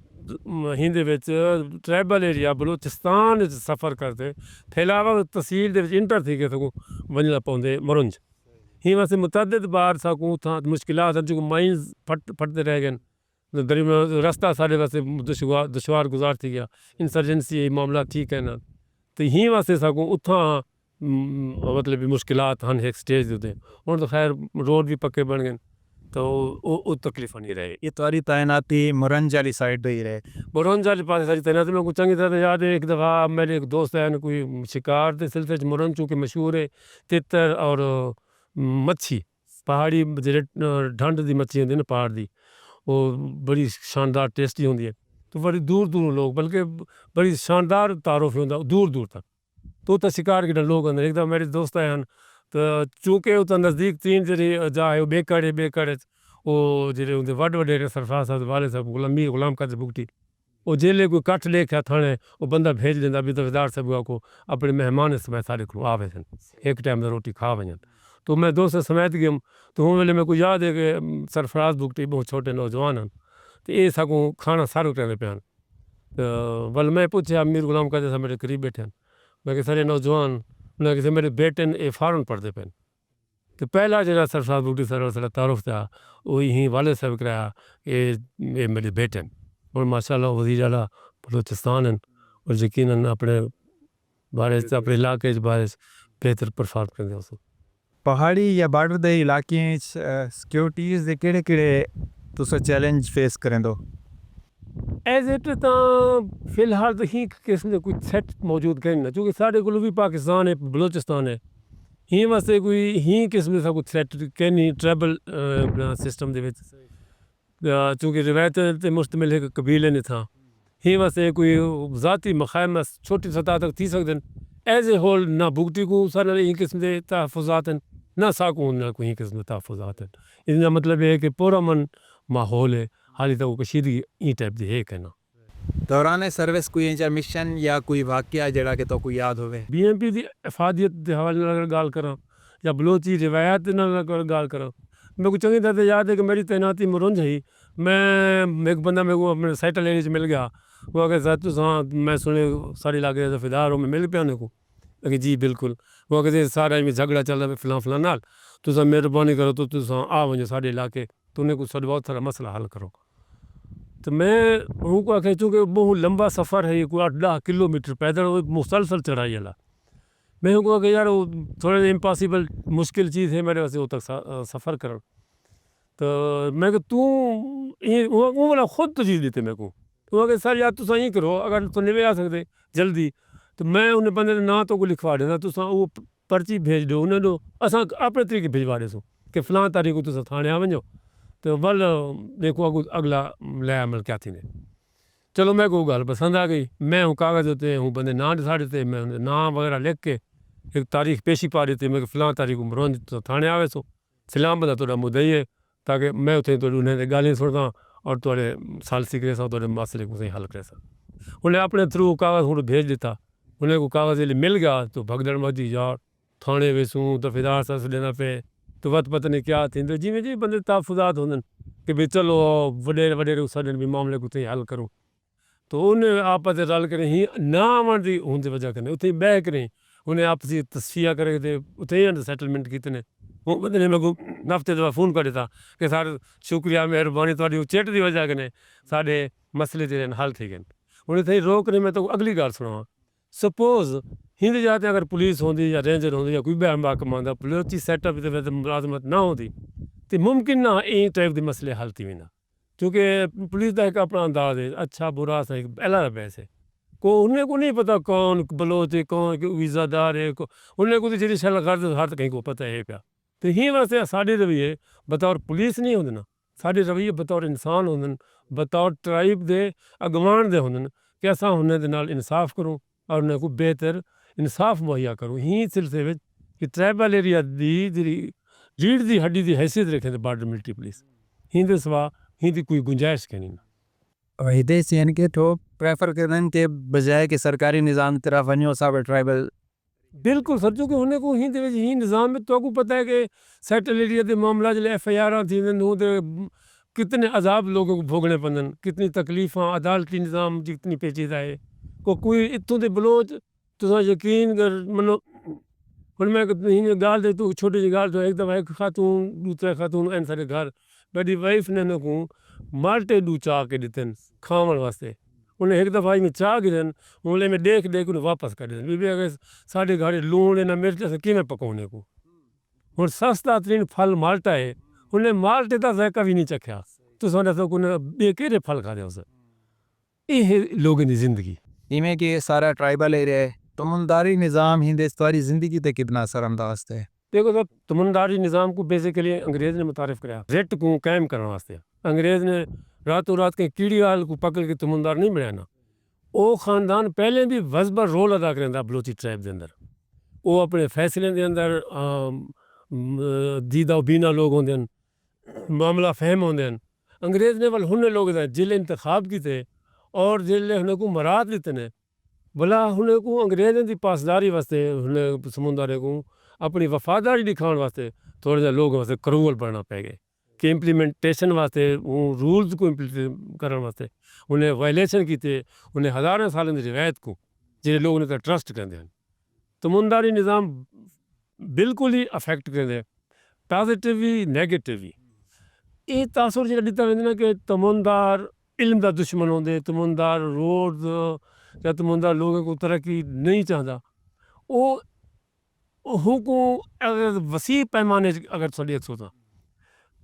हिंदे विच ट्राइबल एरिया बलूचिस्तान सफ़र करते फैलावा तहसील दे विच इंटर थी के सगों वञणा पवंदे मरुंज ही वास्ते मुतअद्दिद बार साकूं उतां मुश्किलात जो माइंस फटते रह गए दरिया रास्ता साढ़े वास्ते दुशवार गुजार थी गया इंसर्जेंसी मामला ठीक है ना तो ही वास्ते साकूं उतां मतलब मुश्किलात हन एक स्टेज होते हुण तो खैर रोड भी पक्के बन गए तो वो तकलीफ़ नहीं रहे ये तुम्हारी तैनाती मुरंज वाली साइड पे ही रहे। मुरंज वाले पास सारी तैनाती मेरे को चंगी तरह याद है एक दफ़ा मेरे एक दोस्त है कोई शिकार के सिलसिले मुरंज चूँकि मशहूर है तितर और मच्छी पहाड़ी जेह्ड़े ठंड की मच्छी होंदी ना पहाड़ की वो बड़ी शानदार टेस्टी होंदी है तो बड़ी दूर दूर लोग बल्कि बड़ी शानदार तारुफ होंदा दूर दूर तक तो उत्तर शिकार के लोग आते एक दफ़ा मेरे दोस्त आए हैं तो चूँकि उत्तर नज़दीक तीन जी जा है बेकड़ वो जेह्ड़े उंदे वड्डे वड्डे सरफराज साहब वाले साहब गुलाम कादिर बुगटी वो जेल्लै कोई कट्ठ लेखा थाने वो बंदा भेज देंदा भी दफेदार साहब को अपने मेहमान समय सारे को आवे सन एक टाइम का रोटी खा वजन तो मैं दोस्त समेत गया तो उन वेले मेरे को याद है कि सरफराज बुगटी बहुत छोटे नौजवान हैं तो ये सगों खाना सारू कहते पे तो बल मैं पूछा मीर गुलाम कादिर साहब मेरे करीब बैठे मैं कि सारे नौजवान उन्हें किसी मेरे बेटे ने फॉरन पढ़ते पे तो पहला जरा सरफराज बुगटी सर तारुफ था वो यहीं वाले साहब कराया ये मेरे बेटे और माशाल्लाह वज़ीर आला बलूचिस्तान हैं और यकीनन अपने बारे अपने इलाके बारे बेहतर परफॉर्म करते हैं पहाड़ी या बॉर्डर दे इलाके सिक्योरिटीज़ दे केड़े तुस चैलेंज फेस करें दो एज इट तो फिलहाल तो ही किस्म के कोई थ्रेट मौजूद कहीं ना क्योंकि साढ़े को भी पाकिस्तान है बलूचिस्तान है ही वास्ते कोई ही किस्म का कोई थ्रेट कहीं ट्रैवल सिस्टम दे विच चूँकि रिवायत ते मुश्तमिल है कबीले ने था ही वास्ते कोई ज़ाती मखायम छोटी सतह तक थी सकते एज ए होल ना भुगती को सारे ही किस्म के तहफ़ुज़ात हैं ना साकू ना कोई किस्म के तहफ़ुज़ात हैं इसका मतलब है कि पूरा मन माहौल है हाली तक वो कशीदगी ई टाइप दी है कहना दौरान सर्विस कोई इंजा मिशन या कोई वाकया जड़ा कि तो कोई याद होवे BMP की इफादियत के हवाले नाल अगर गाल करा या बलोची रिवायत के नाल अगर गाल करा, मेरे को चंगी तरह याद है कि मेरी तैनाती मुरंज ही मैं एक बंदा मेरे को अपने सैटल एरिया मिल गया। वो अगर साथ मैं सुने सारे इलाके से फिदार हो मैं मिल पिया उन्हें को कि जी बिल्कुल। वो कहते सारा में झगड़ा चल रहा है फिलां फिलां नाल तुसा मेहरबानी करो तो तुसा आ वजो साढ़े इलाके तो उन्हें को बहुत सारा मसला हल करो। तो मैं उनको आखे चूँकि बहुत लंबा सफ़र है, ये कोई 8-10 किलोमीटर पैदल वो मुसलसल चढ़ाई वाला। मैं उनको कि यार वो थोड़ा इम्पॉसिबल मुश्किल चीज़ है मेरे वास्ते वो तक सफ़र कर। तो मैं कि तू वो बोला खुद तो चीज़ देते मेरे को तो वो सर यार तुसा यही करो अगर तो नहीं आ सकते जल्दी तो मैं उन्हें बंदे ना तो को लिखवा देना तुसा वो पर्ची भेज दो उन्हें दो असा अपने तरीके भिजवा दे सो कि फलां तारीख को तुसा थाने आ वञो तो वल देखो अगला लै अमल क्या थी ने। चलो मैं को गल पसंद आ गई मैं हूँ कागज़ होते हूँ बंदे ना दिखा देते मैं उन्हें नाम वगैरह लिख के एक तारीख पेशी पा देती मैं फलां तारीख मरोज तो थाने आवे सो सलाम बंदा थोड़ा मुद्दई है ताकि मैं उत्थे तो उन्हें गालियाँ सुनता और थोड़े सालसी करे सा थोड़े मसले को सही हल करे सा। उन्हें अपने थ्रू कागज़ हूँ भेज दिता उन्हें को कागज़ मिल गया तो भगदड़ मची यार थाने वेसूँ तो फिदार सस लेना पे तो वत पता नहीं क्या थी तो जिमें जी बंदे ताफुजात होंगे कि भाई चलो वडेरे वडेरे सडन भी मामले को हल करूँ तो उन्हें आपस रल करें ही ना आवन की होने वजह करें उत्थे बह करें उन्हें आपसी तस्फिया करे थे उत्थे सैटलमेंट कितने वो बंदे ने मेरे को हफ्ते दफा फोन कर दिता कि सर शुक्रिया मेहरबानी थोड़ी चेट की वजह कने साढ़े मसले जो हल थी गए उन्हें थी रोक नहीं मैं तो अगली गल सुनावा सपोज हिंद जाते अगर पुलिस होंदी या रेंजर होंदी या कोई बहन महकमा आंदा पुलिस सैटअप मुलाजमत ना होंदी तो मुमकिन ना इन टाइप के मसले हल थी वेंदा क्योंकि पुलिस का एक अपना अंदाज है अच्छा बुरा सा एक अलग पैसे को उन्हें को नहीं पता कौन बलोच है कौन वीज़ादार है उन्हें को जी शल कर हर कहीं को पता है पिया तो ही वास्ते साढ़े रवैये बतौर पुलिस नहीं होंगे ना साढ़े रवैये बतौर इंसान होंगे बतौर ट्राइब के अगवान दे होंगे कि असा उन्हें नाल इंसाफ करूँ और उन्हें को बेहतर इंसाफ मुहैया करूँ ही सिलसिले में कि ट्राइबल एरिया की जी रीढ़ की हड्डी की हैसियत रखें बॉर्डर मिलिट्री पुलिस हिंदे सवा हिंदी कोई गुंजाइश के नहीं ना हिदे सीन के तो प्रेफर करन के बजाय कि सरकारी निज़ाम तरफ वञो साब ट्राइबल बिल्कुल सर चूँकि उन्हें को ही ही निज़ाम में तो को पता है कि सैटल एरिया के मामला जो FIR थी कितने अजाब लोगों को भोगने पवन कितनी तकलीफ़ा अदालती निज़ाम जितनी पेचीदा है कोई इतों के बलोच तुसा यकीन कर मनो हम मैं गाल दे तू छोटी जी गाल तो एक दफ़ा एक खातून दूसरे खातून एन सारे घर मेरी वाइफ ने न को माल्टे दू चाह के दितन खावन वास्ते उन्हें एक दफ़ा में चाह गिरन उन्हें में देख देख उन्हें वापस कर देन बीबी अगर साढ़े घर लूण ना मिर्च से किमें पकाने को और सस्ता तरीन फल माल्टा है उन्हें माल्टे का जायका भी नहीं चखिया तो सोने तो उन्हें केरे फल खा दे ये लोगों की जिंदगी इमें कि सारा ट्राइबल एरिया है तमुनदारी निज़ाम हिंदे सारी ज़िंदगी ते कितना असरअंदाज थे देखो साहब तमुनदारी निज़ाम को बेसिकली अंग्रेज़ ने मुतारिफ कराया रेट को कायम करने वास्ते अंग्रेज़ ने रातों रात के कीड़ी हाल को पकड़ के तमुनदार नहीं बनाया ना वो ख़ानदान पहले भी वजबा रोल अदा करता बलोची ट्राइब के अंदर वो अपने फैसले के अंदर दीदा बीना लोग होंगे मामला फहम होंगे अंग्रेज़ ने वाल हुने लोग जिले इंतखाब किए और जिले उन्हें को मराद लेते ने भला उन्हें को अंग्रेज़ों की पासदारी वास्ते उन्हें समुदारे को अपनी वफादारी दिखाने वास्ते थोड़े जे लोग वास्ते करूअल पढ़ना पै गए कि इंप्लीमेंटेशन वास्ते रूल्स को इम्प्लीमेंट करने वास्ते उन्हें वायलेशन किए उन्हें हज़ारों सालों की रिवायत को जो लोग उन्हें ट्रस्ट करते हैं तमुनदारी निज़ाम बिल्कुल ही अफेक्ट करते पॉजिटिव भी नैगेटिव भी ये तासुर जो दिता वेंदे ना कि तमुनदार इल्म का दुश्मन होंगे तमुनदार रोड या तमुनदार लोगों को तरक्की नहीं चाहता वो को अगर वसी पैमाने अगर थोड़ी सोचा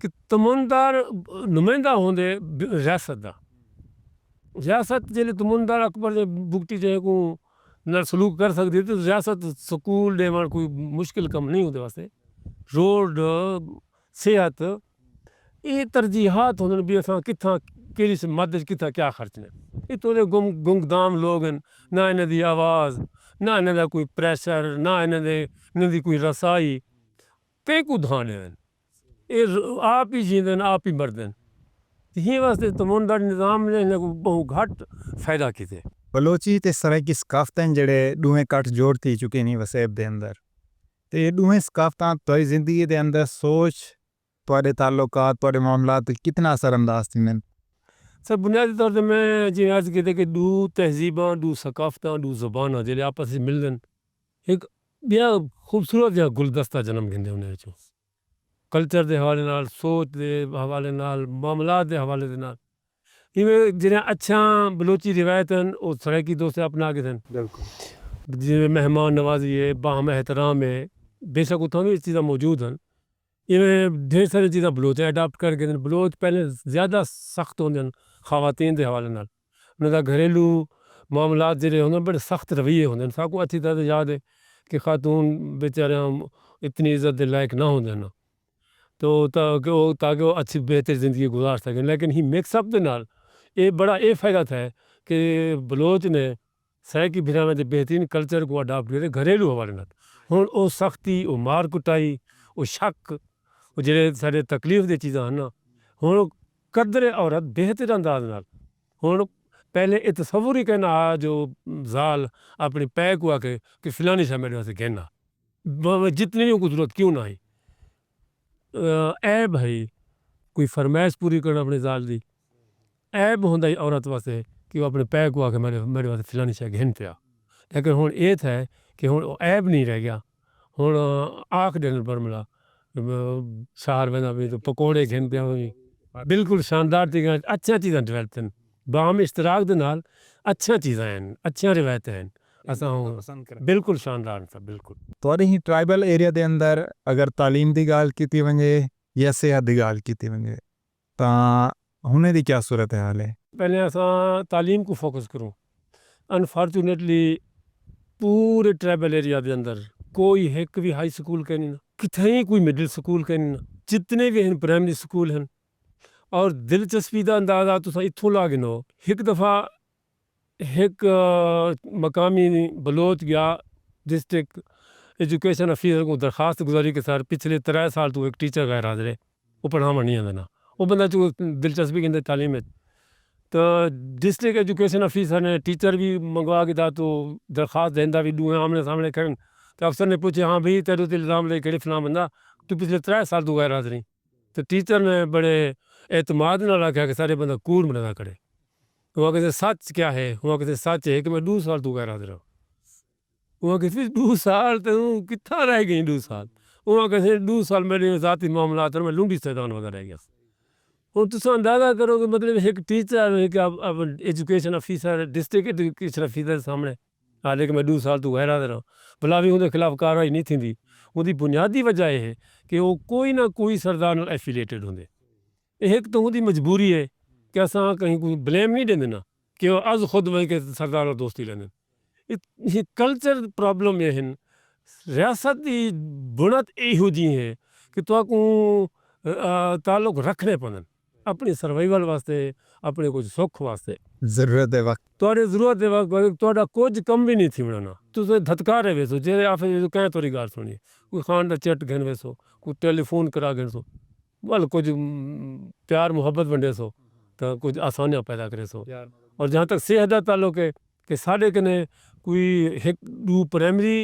कि तमुनदार नुमाइंदा होंगे रियासत का रियासत जे तमुनदार अकबर जे बुगटी जे को न सलूक कर सकती तो रियासत स्कूल देवन कोई मुश्किल कम नहीं होते वास्ते रोड सेहत ये तरजीहात होंगे भी असा कितना केड़ी से मदद कितना क्या खर्चने ये तो गुंगदाम लोग ना इन्हें दी आवाज़ ना इन्हें दा कोई प्रेशर ना इन्हें दी कोई रसाई पे को धाने ये आप ही जींदन आप ही मरदन हीअं वास्ते तमुनदारी निज़ाम ने हिन को बहु घटि फ़ाइदा कीते। बलोची ते सराइकी सकाफतां जेह्ड़े दोवें कट जोड़ थी चुके नी वसेब दे अंदर ते एह् दोवें सकाफतां तुहाडी जिंदगी दे अंदर सोच तुहाडे ताल्लुकात तुहाडे मामलात ते कितना असरअंदाज थींदे न? सर बुनियादी तौर ते मैं जिवें अर्ज़ कीते कि दो तहज़ीबां दो सकाफतां दो ज़बानां जेह्ड़े आपस च मिलदे न एक ॿिया खूबसूरत जिहा गुलदस्ता जन्म दिंदे उन विचों कल्चर दे हवाले नाल सोच दे हवाले नाल मामलात दे हवाले दे नाल इवें जेह्ड़ियां अच्छां बलोची रिवायत न ओह् सराइकी दोस्त अपना के थे बिल्कुल जिवें मेहमान नवाजी है बाहम एहतराम है बेशक उत्थां भी चीज़ां मौजूद हैं इवें ढेर सारी चीज़ां बलोच अडाप्ट करके बलोच पहले ज़्यादा सख्त होंदे न खवातीन दे हवाले नाल उन्हां दा घरेलू मामलात जेह्ड़े होंदे न बड़े सख्त रवैये होंदे न साकू अच्छी तरह याद है कि खातून बेचारियां इतनी इज्जत दे लायक ना होंदे न तो ताकि वो अच्छी बेहतर ज़िंदगी गुजार सकें लेकिन ही मिक्सअप दे नाल ये बड़ा ये फ़ायदा था कि बलोच ने सराइकी भिरावां दे बेहतरीन कल्चर को अडाप्ट किया घरेलू हवाले नाल हुण ओह सख्ती ओह मार कुटाई ओह शक ओह जेह्ड़े साढ़े तकलीफ दी चीज़ां न हुण कदरे औरत बेहतर अंदाज नाल हुण पहले ये तसव्वुर ही कहना जो जाल अपनी पैक हुआ कि फिलानी शाह मेरे वास्ते कहना जितनी भी जरूरत क्यों ना ही ऐब है कोई फरमाइश पूरी करना अपनी जाल दी ऐब होंदा ही औरत वास्ते कि वो अपने पैक हुआ कि मेरे वास्ते फिलानी शाह घिन पिया लेकिन हुण ये था कि हुण ऐब नहीं रह गया हुण आख देने बरमला शहर वेंदा भी तो पकौड़े घिन पिया बिल्कुल शानदार थी अच्छा चीज़ां डिवेलप थियन बाम इश्तराक दे नाल अच्छा चीज़ां आहिनि अच्छियां रिवायतां आहिनि असां बिल्कुल शानदार था बिल्कुल तुहाडे ही ट्राइबल एरिया दे अंदर अगर तालीम दी गाल कीती वञे या सेहत दी गाल कीती वञे तां हुने दी क्या सूरत हाल है? पहले असां तालीम को फोकस करूं अनफॉर्चुनेटली पूरे ट्राइबल एरिया के अंदर कोई एक भी हाई स्कूल कहनी ना कितें कोई मिडिल स्कूल कहनी ना जितने भी हैं प्राइमरी स्कूल हैं और दिलचस्पी का अंदाज़ा तुस इत्थों ला गिनो एक दफ़ा एक मकामी बलोच गया डिस्ट्रिक्ट एजुकेशन ऑफिसर को दरखास्त गुजारी के सर पिछले 3 साल तो एक टीचर गैर हाजिर है वो पढ़ावा नहीं आंदा ना वो बंदा जो दिलचस्पी कहते तालीम में तो डिस्ट्रिक्ट एजुकेशन ऑफिसर ने टीचर भी मंगवा के था तो दरखास्त देंदा भी दूए आमने सामने करन तो अफसर ने पूछे हाँ भाई तेरे तो इल्ज़ाम ले केड़े फलां बंदा तो पिछले 3 साल तो गैर हाजिर तो टीचर ने बड़े एतमाद नाल आख्या कि सारे बंदा कूड़ मना करे वहाँ कहते सच क्या है वहाँ कहते सच है कि मैं 2 साल तू गैर हाजिर हूँ वहाँ कहते 2 साल तो कितना रह गई 2 साल वहाँ कहते 2 साल मेरे ज़ाती मामला मैं लूंडी सैदान वगैरह रह गया और तुम अंदाज़ा करो कि मतलब एक टीचर एक education officer district education officer सामने हाले कि मैं 2 साल तू गैर हाजिर हूँ भला भी उनके खिलाफ कार्रवाई नहीं थी उनकी बुनियादी वजह यह है कि वो कोई ना कोई सरदार नाल एफिलेटेड होंगे एक तो उनकी मजबूरी है कि असां कहीं कोई ब्लेम नहीं देंगे ना कि वो अज खुद वही के सरदार और दोस्ती लेंगे ये कल्चर प्रॉब्लम ये हैं रियासत की बुनत यहो जी है कि तुहाकू ताल्लुक रखने पवन अपनी सर्वाइवल वास्ते अपने कुछ सुख वास्ते ज़रूरत है वक्त तुहाडे ज़रूरत दे वक्त तुहाडा कुछ कम भी नहीं थी वड़ना तुस धतकारे वेसो जे आफे कहें तोरी गाल सुनी कोई खान का चट घन वेसो कोई टेलीफोन करा घन सो बल कुछ प्यार मुहब्बत वंडे सो तो कुछ आसानियाँ पैदा करे सो और जहाँ तक सेहत का ताल्लुक है कि साढ़े कने कोई एक दो प्राइमरी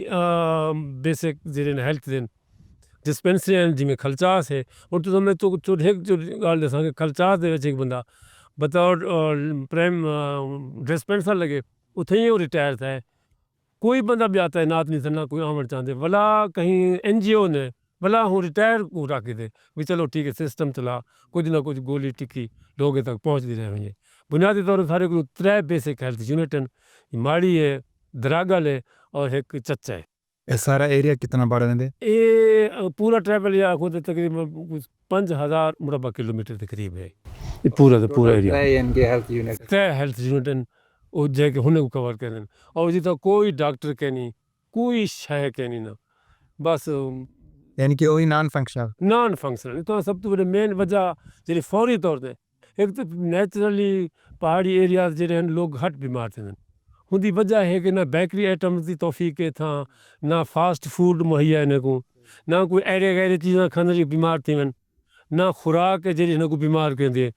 बेसिक जिन्हें हेल्थ देन डिस्पेंसरी हैं जिमें खलचास है और तो मैं तो एक जो गाल दसा कि खलचास दे एक बंदा बतौर प्राइम डिस्पेंसर लगे उथे ही वो रिटायर था कोई बंदा भी आता है नात नहीं सना कोई आमर चाहते भला कहीं NGO ने भला हूँ रिटायर को रखी थे भी चलो ठीक है सिस्टम चला कुछ ना कुछ गोली टिक्की लोगों तक पहुँचती रहे हुए बुनियादी तौर पर सारे को 3 बेसिक हेल्थ यूनिट हैं माड़ी है दरागल है और एक चच्चा है ये सारा एरिया कितना बड़ा है? ये पूरा ट्रैवल या खुद तकरीबन 5000 मुरबा किलोमीटर के करीब है ये पूरा एरिया इनके हेल्थ यूनिट 3 हेल्थ यूनिट वो जगह हुने को कवर करें और जी तो कोई डॉक्टर के नहीं कोई शय के नहीं ना बस यानी कि वही नॉन फंक्शनल तो सब तो बड़े मेन वजह जी फौरी तौर पर एक तो नेचुरली पहाड़ी एरिया जो लोग घट बीमार थे उनकी वजह है कि ना बेकरी आइटम्स की तोफ़ी के था ना फास्ट फूड मुहैया इन्हें को ना कोई अड़े गहरे चीज़ा खाने बीमार थी वन ना खुराक है जी इन्हें को बीमार करें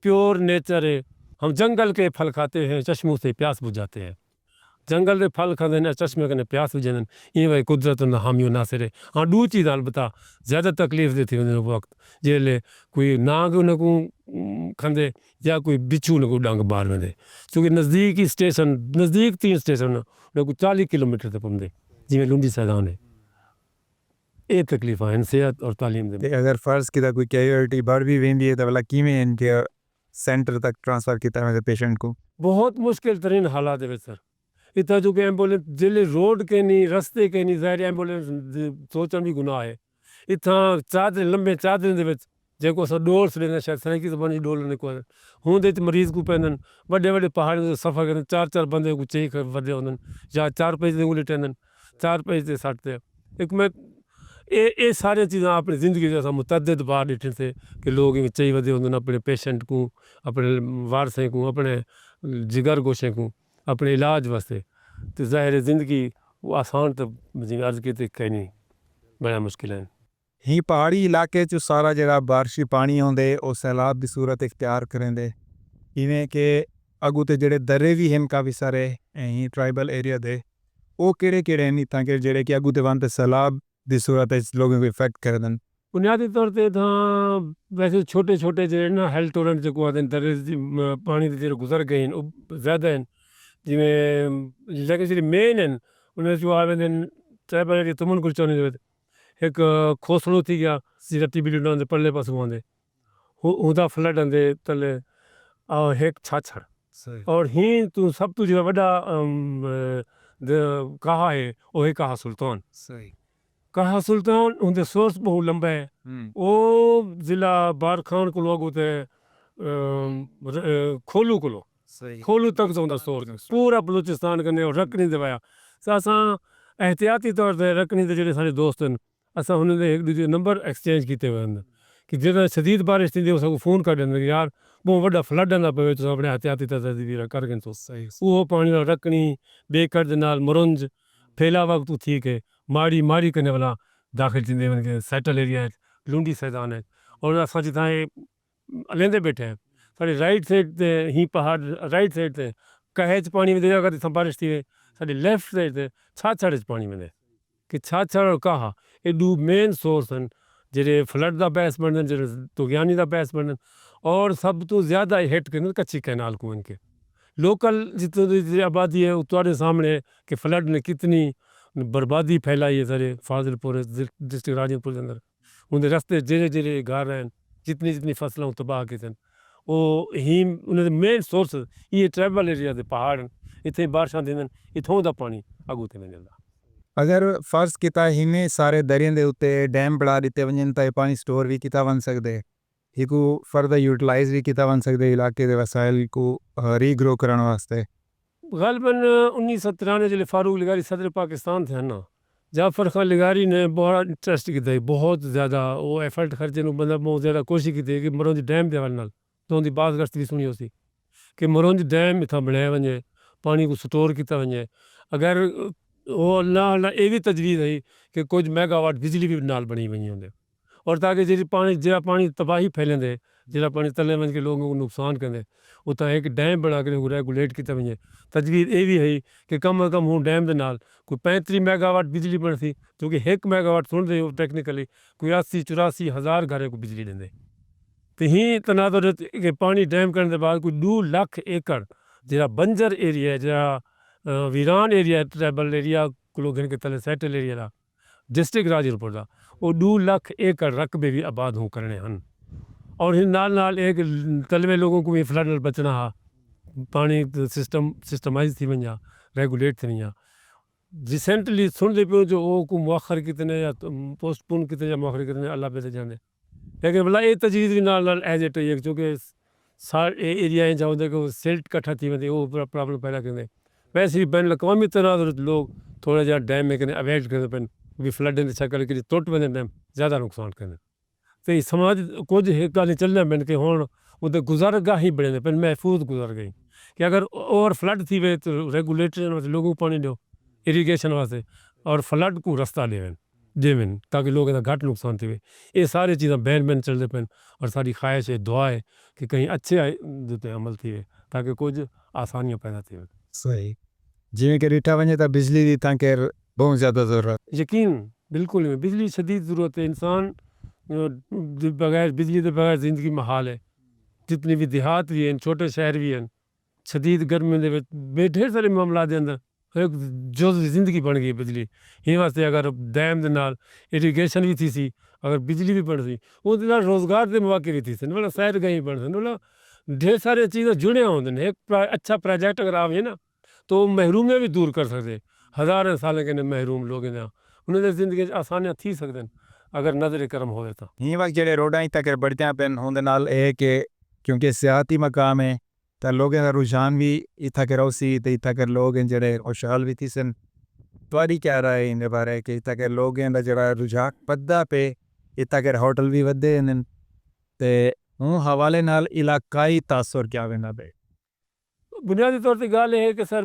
प्योर नेचर है। हम जंगल के फल खाते हैं, चश्मों से प्यास बुझाते हैं। जंगल के फल खाते हैं, चश्मे कने प्यास बुझाते हैं। भाई कुदरत ना हामी नासिर है। हाँ दू चीज़ बता ज़्यादा तकलीफ़ देती उन वक्त जेले कोई नाग उनको खंदे या कोई बिच्छू उनको डंग बार वेंदे, क्योंकि नज़दीक ही स्टेशन, नज़दीक 3 स्टेशन उनको 40 किलोमीटर ते पवंदे, जिवें लुंडी सैदान है। ये तकलीफ़ां हैं सेहत और तालीम दे। अगर फर्ज किया कोई कैजुअलिटी बढ़ भी वेंदी है तो भला किवें इनके सेंटर तक ट्रांसफर किया वेंदे पेशेंट को? बहुत मुश्किल तरीन हालात है सर। इतना जो कि एम्बुलेंस जिले रोड के नहीं, रस्ते के नहीं, ज़ाहिर एम्बुलेंस सोचण भी गुनाह है। इतना चादर लंबे चादरें दे विच जेको असां डोल छॾींदा शायद सराइकी ज़बान जी डोल निको हूंदे त मरीज़ को पैंदनि वॾे वॾे पहाड़ियुनि ते सफ़र कनि, 4 बंदे को चई करे वधे हुंदनि या 4 पेज ते उंगली टेंदनि, 4 पेज ते सट ते एक मैं ये सारी चीज़ां अपनी ज़िंदगी असां मुतअद्दिद बार ॾिठिन से कि लोग इवें चई वधे हुंदनि अपने पेशेंट को, अपने वारसे को, अपने जिगर गोशे को, अपने इलाज वास्ते। तो ज़ाहिर ज़िंदगी वो आसान तो जिवें अर्ज़ कीती कहीं नहीं बड़ा मुश्किल है। ही पहाड़ी इलाके च सारा जरा बारिशी पानी आउंदे ਉਹ सैलाब की सूरत इख्तियार करेंदे इवें कि अगू ते जेड़े दरे भी हैं काफ़ी सारे ही ट्राइबल एरिया दे ਉਹ ਕਿਹੜੇ नहीं ताकि जेड़े कि अगू ते वहां ते सैलाब की सूरत लोगों को इफेक्ट कर दें? बुनियादी तौर पर तो वैसे छोटे छोटे जो ना हेल्थ टोरेंट जो आते हैं दरे पानी के जो गुजर गए हैं वो ज़्यादा हैं, जिमें लेकिन जी मेन हैं उन्हें जो आ वेंदे ट्राइबल एरिया तुमन कुछ चवंदे एक खोसड़ो थी गया जी टीबी ॾिनो पल्ले पासों आंदे हुंदा फ्लड आंदे तले और एक छाछड़ और ही तू सब तू जो वॾा कहा है वो है कहा सुल्तान। कहा सुल्तान उनके सोर्स बहुत लंबा है। वो ज़िला बारखान को लोग होते खोलू को लो खोलू तक जो सोर्स पूरा बलूचिस्तान कने और रखनी दवाया असां एहतियाती तौर पर रखनी दे जेडे सारे दोस्त हैं असां हुननि एक दूजे नंबर एक्सचेंज किए हुए हैं कि जो शदीद बारिश थी वो फोन कर देंगे यार वो वड्डा फ्लड आंदा पे तो अपने एहतियाती तदबीर कर गए तो वो पानी रखनी बेकर दे नाल मुरंज फैला वक्त ठीक है माड़ी माड़ी करने वाला दाखिल थींदे वञे सैटल एरिया है लुंडी सैदान है और असां जितां लेंदे बैठे हैं साढ़े राइट साइड ते ही पहाड़ राइट साइड ते कहेच पानी में अगर इतना बारिश थी वे साढ़े लेफ्ट साइड ते छाछड़ पानी में कि छाछड़ और कहा ये दो मेन सोर्स हैं जेडे फ्लड का बैस बनते जेडे तुगयानी का बैस बनते और सब तो ज़्यादा हिट करें कच्ची कैनाल को इनके लोकल जितनी आबादी है तुम्हारे सामने कि फ्लड ने कितनी बर्बादी फैलाई है सारे फाजिलपुर डिस्ट्रिक्ट राजनपुर के अंदर उनके रस्ते जेरे जेरे घर हैं जितनी जितनी फसलों तबाह की थे वो ही उन्हें मेन सोर्स ये ट्राइबल एरिया के पहाड़ इतने बारिशा देंगे इतों का पानी अगू ते मिलता। अगर फर्ज किया हिमें सारे दरिया के उत्ते डैम बढ़ा दिते वजन तो पानी स्टोर भी किया वन सकते हिकू फर्दर यूटिलाइज भी किया वन सकते इलाके के वसाइल को रीग्रो करने वास्ते। गलबन 1993 जो फारूक लिगारी सदर पाकिस्तान थे ना जाफर खान लिगारी ने बहुत इंटरेस्ट किया बहुत ज़्यादा वो एफर्ट खर्चे मतलब बहुत ज़्यादा कोशिश की कि मरोंज डैम के हवाले नाल तो उनकी बात गश्त भी सुनी उसी कि मरोंज डैम इतना बनाया वजे पानी को स्टोर किया वजे अगर वो अल्लाह ये भी तजवीज़ है कि कुछ मेगावाट बिजली भी नाल बनी हुई होंगे और ताकि जी पानी जरा पानी तबाही फैलेंदे जरा पानी तले वज के लोगों को नुकसान करें उतना एक डैम बना के रेगुलेट किया वजे तजवीज़ ये भी है कि कम अज़ कम हूँ डैम के नाल कोई 35 मेगावाट बिजली बनती क्योंकि 1 मेगावाट सुनते टेक्निकली कोई 80-84 हज़ार घर को बिजली देंगे तो ही तनाज़ुर कि पानी डैम करने के बाद कोई 2 लाख एकड़ जरा बंजर एरिया है जरा वीरान एरिया ट्राइबल एरिया को के तले सैटल एरिया का डिस्ट्रिक्ट राजनपुर का वो 2 लाख एकड़ रकबे भी आबाद हों करने हैं और नाल नाल एक तलवे लोगों को भी फ्लड नाल बचना हा पानी सिस्टमाइज थी वञा रेगुलेट थी वञा रिसेंटली सुनते पियो जो वो को मुअखर कितने या पोस्टपोन कितने या मुअखर कितने अल्लाह पे जाने लेकिन भला ये तजवीज़ भी नाल एज एट है क्योंकि सारे एरिया जहाँ देखो सिल्ट कट्ठा थी वञे वो प्रॉब्लम पैदा करें वैसे ही बैन अवी तनाज़ुर लोग थोड़ा जहा डैम में करें अवॉइड करें पैन भी फ्लड के चक्कर कि टुट वञे डैम ज़्यादा नुकसान करें तो समाज कुछ एक गाल चलना पैन कि हुण उते गुज़रगाह ही बने पैन महफूज गुज़र गई कि अगर ओवर फ्लड थी वे तो रेगुलेटर लोगों को पानी दो इरीगेशन वास्ते और फ्लड को रास्ता ॾियनि देवन ताकि लोगों का घट नुकसान थे। ये सारी चीज़ें बैन बैन चलते पैन और सारी ख्वाहिश है दुआ है कि कहीं अच्छे जो अमल थी ताकि कुछ आसानियाँ पैदा थी। सही जिमें कि रीठा वञे त बिजली जी तव्हांखे बहुत ज़्यादा ज़रूरत यकीन बिल्कुल है, बिजली शदीद ज़रूरत है। इंसान बगैर बिजली के बगैर ज़िंदगी महाल है। जितनी भी देहात भी हैं छोटे शहर भी हैं शदीद गर्मी के ढेर सारे मामला के अंदर एक जो जिंदगी बन गई बिजली ये वास्ते अगर डैम के नाल इरीगेशन भी थी सी अगर बिजली भी बन सी वो रोज़गार के मौके भी थी सन मतलब शहर गई बन सन मतलब ढेर सारी चीज़ें जुड़े होंगे ने। एक अच्छा प्रोजेक्ट अगर आवे ना तो महरूमियाँ भी दूर कर सकते हज़ार साल के महरूम लोग उन्हें जिंदगी आसानियाँ थी सकते अगर नजर करम होवे तो। हीअं वक़्तु ਜਿਹੜੇ ਰੋਡਾਂ ਤੱਕ बढ़दियां पिन होंदे नाल ਇਹ कि क्योंकि सियाती मकाम है तो लोगों का रुझान भी इत्थै के रौसी तो इत्थै के लोग हैं जेह्ड़े खुशहाल भी थी सन। तुहाडी क्या राय है इनदे बारे कि इत्थै के लोगों का जेह्ड़ा रुझान बधदा पे इत्थै के होटल भी वधदे न ते हूँ हवाले नाल इलाकाई तासुर क्या वेंदा पे। बुनियादी तौर पर गल है कि सर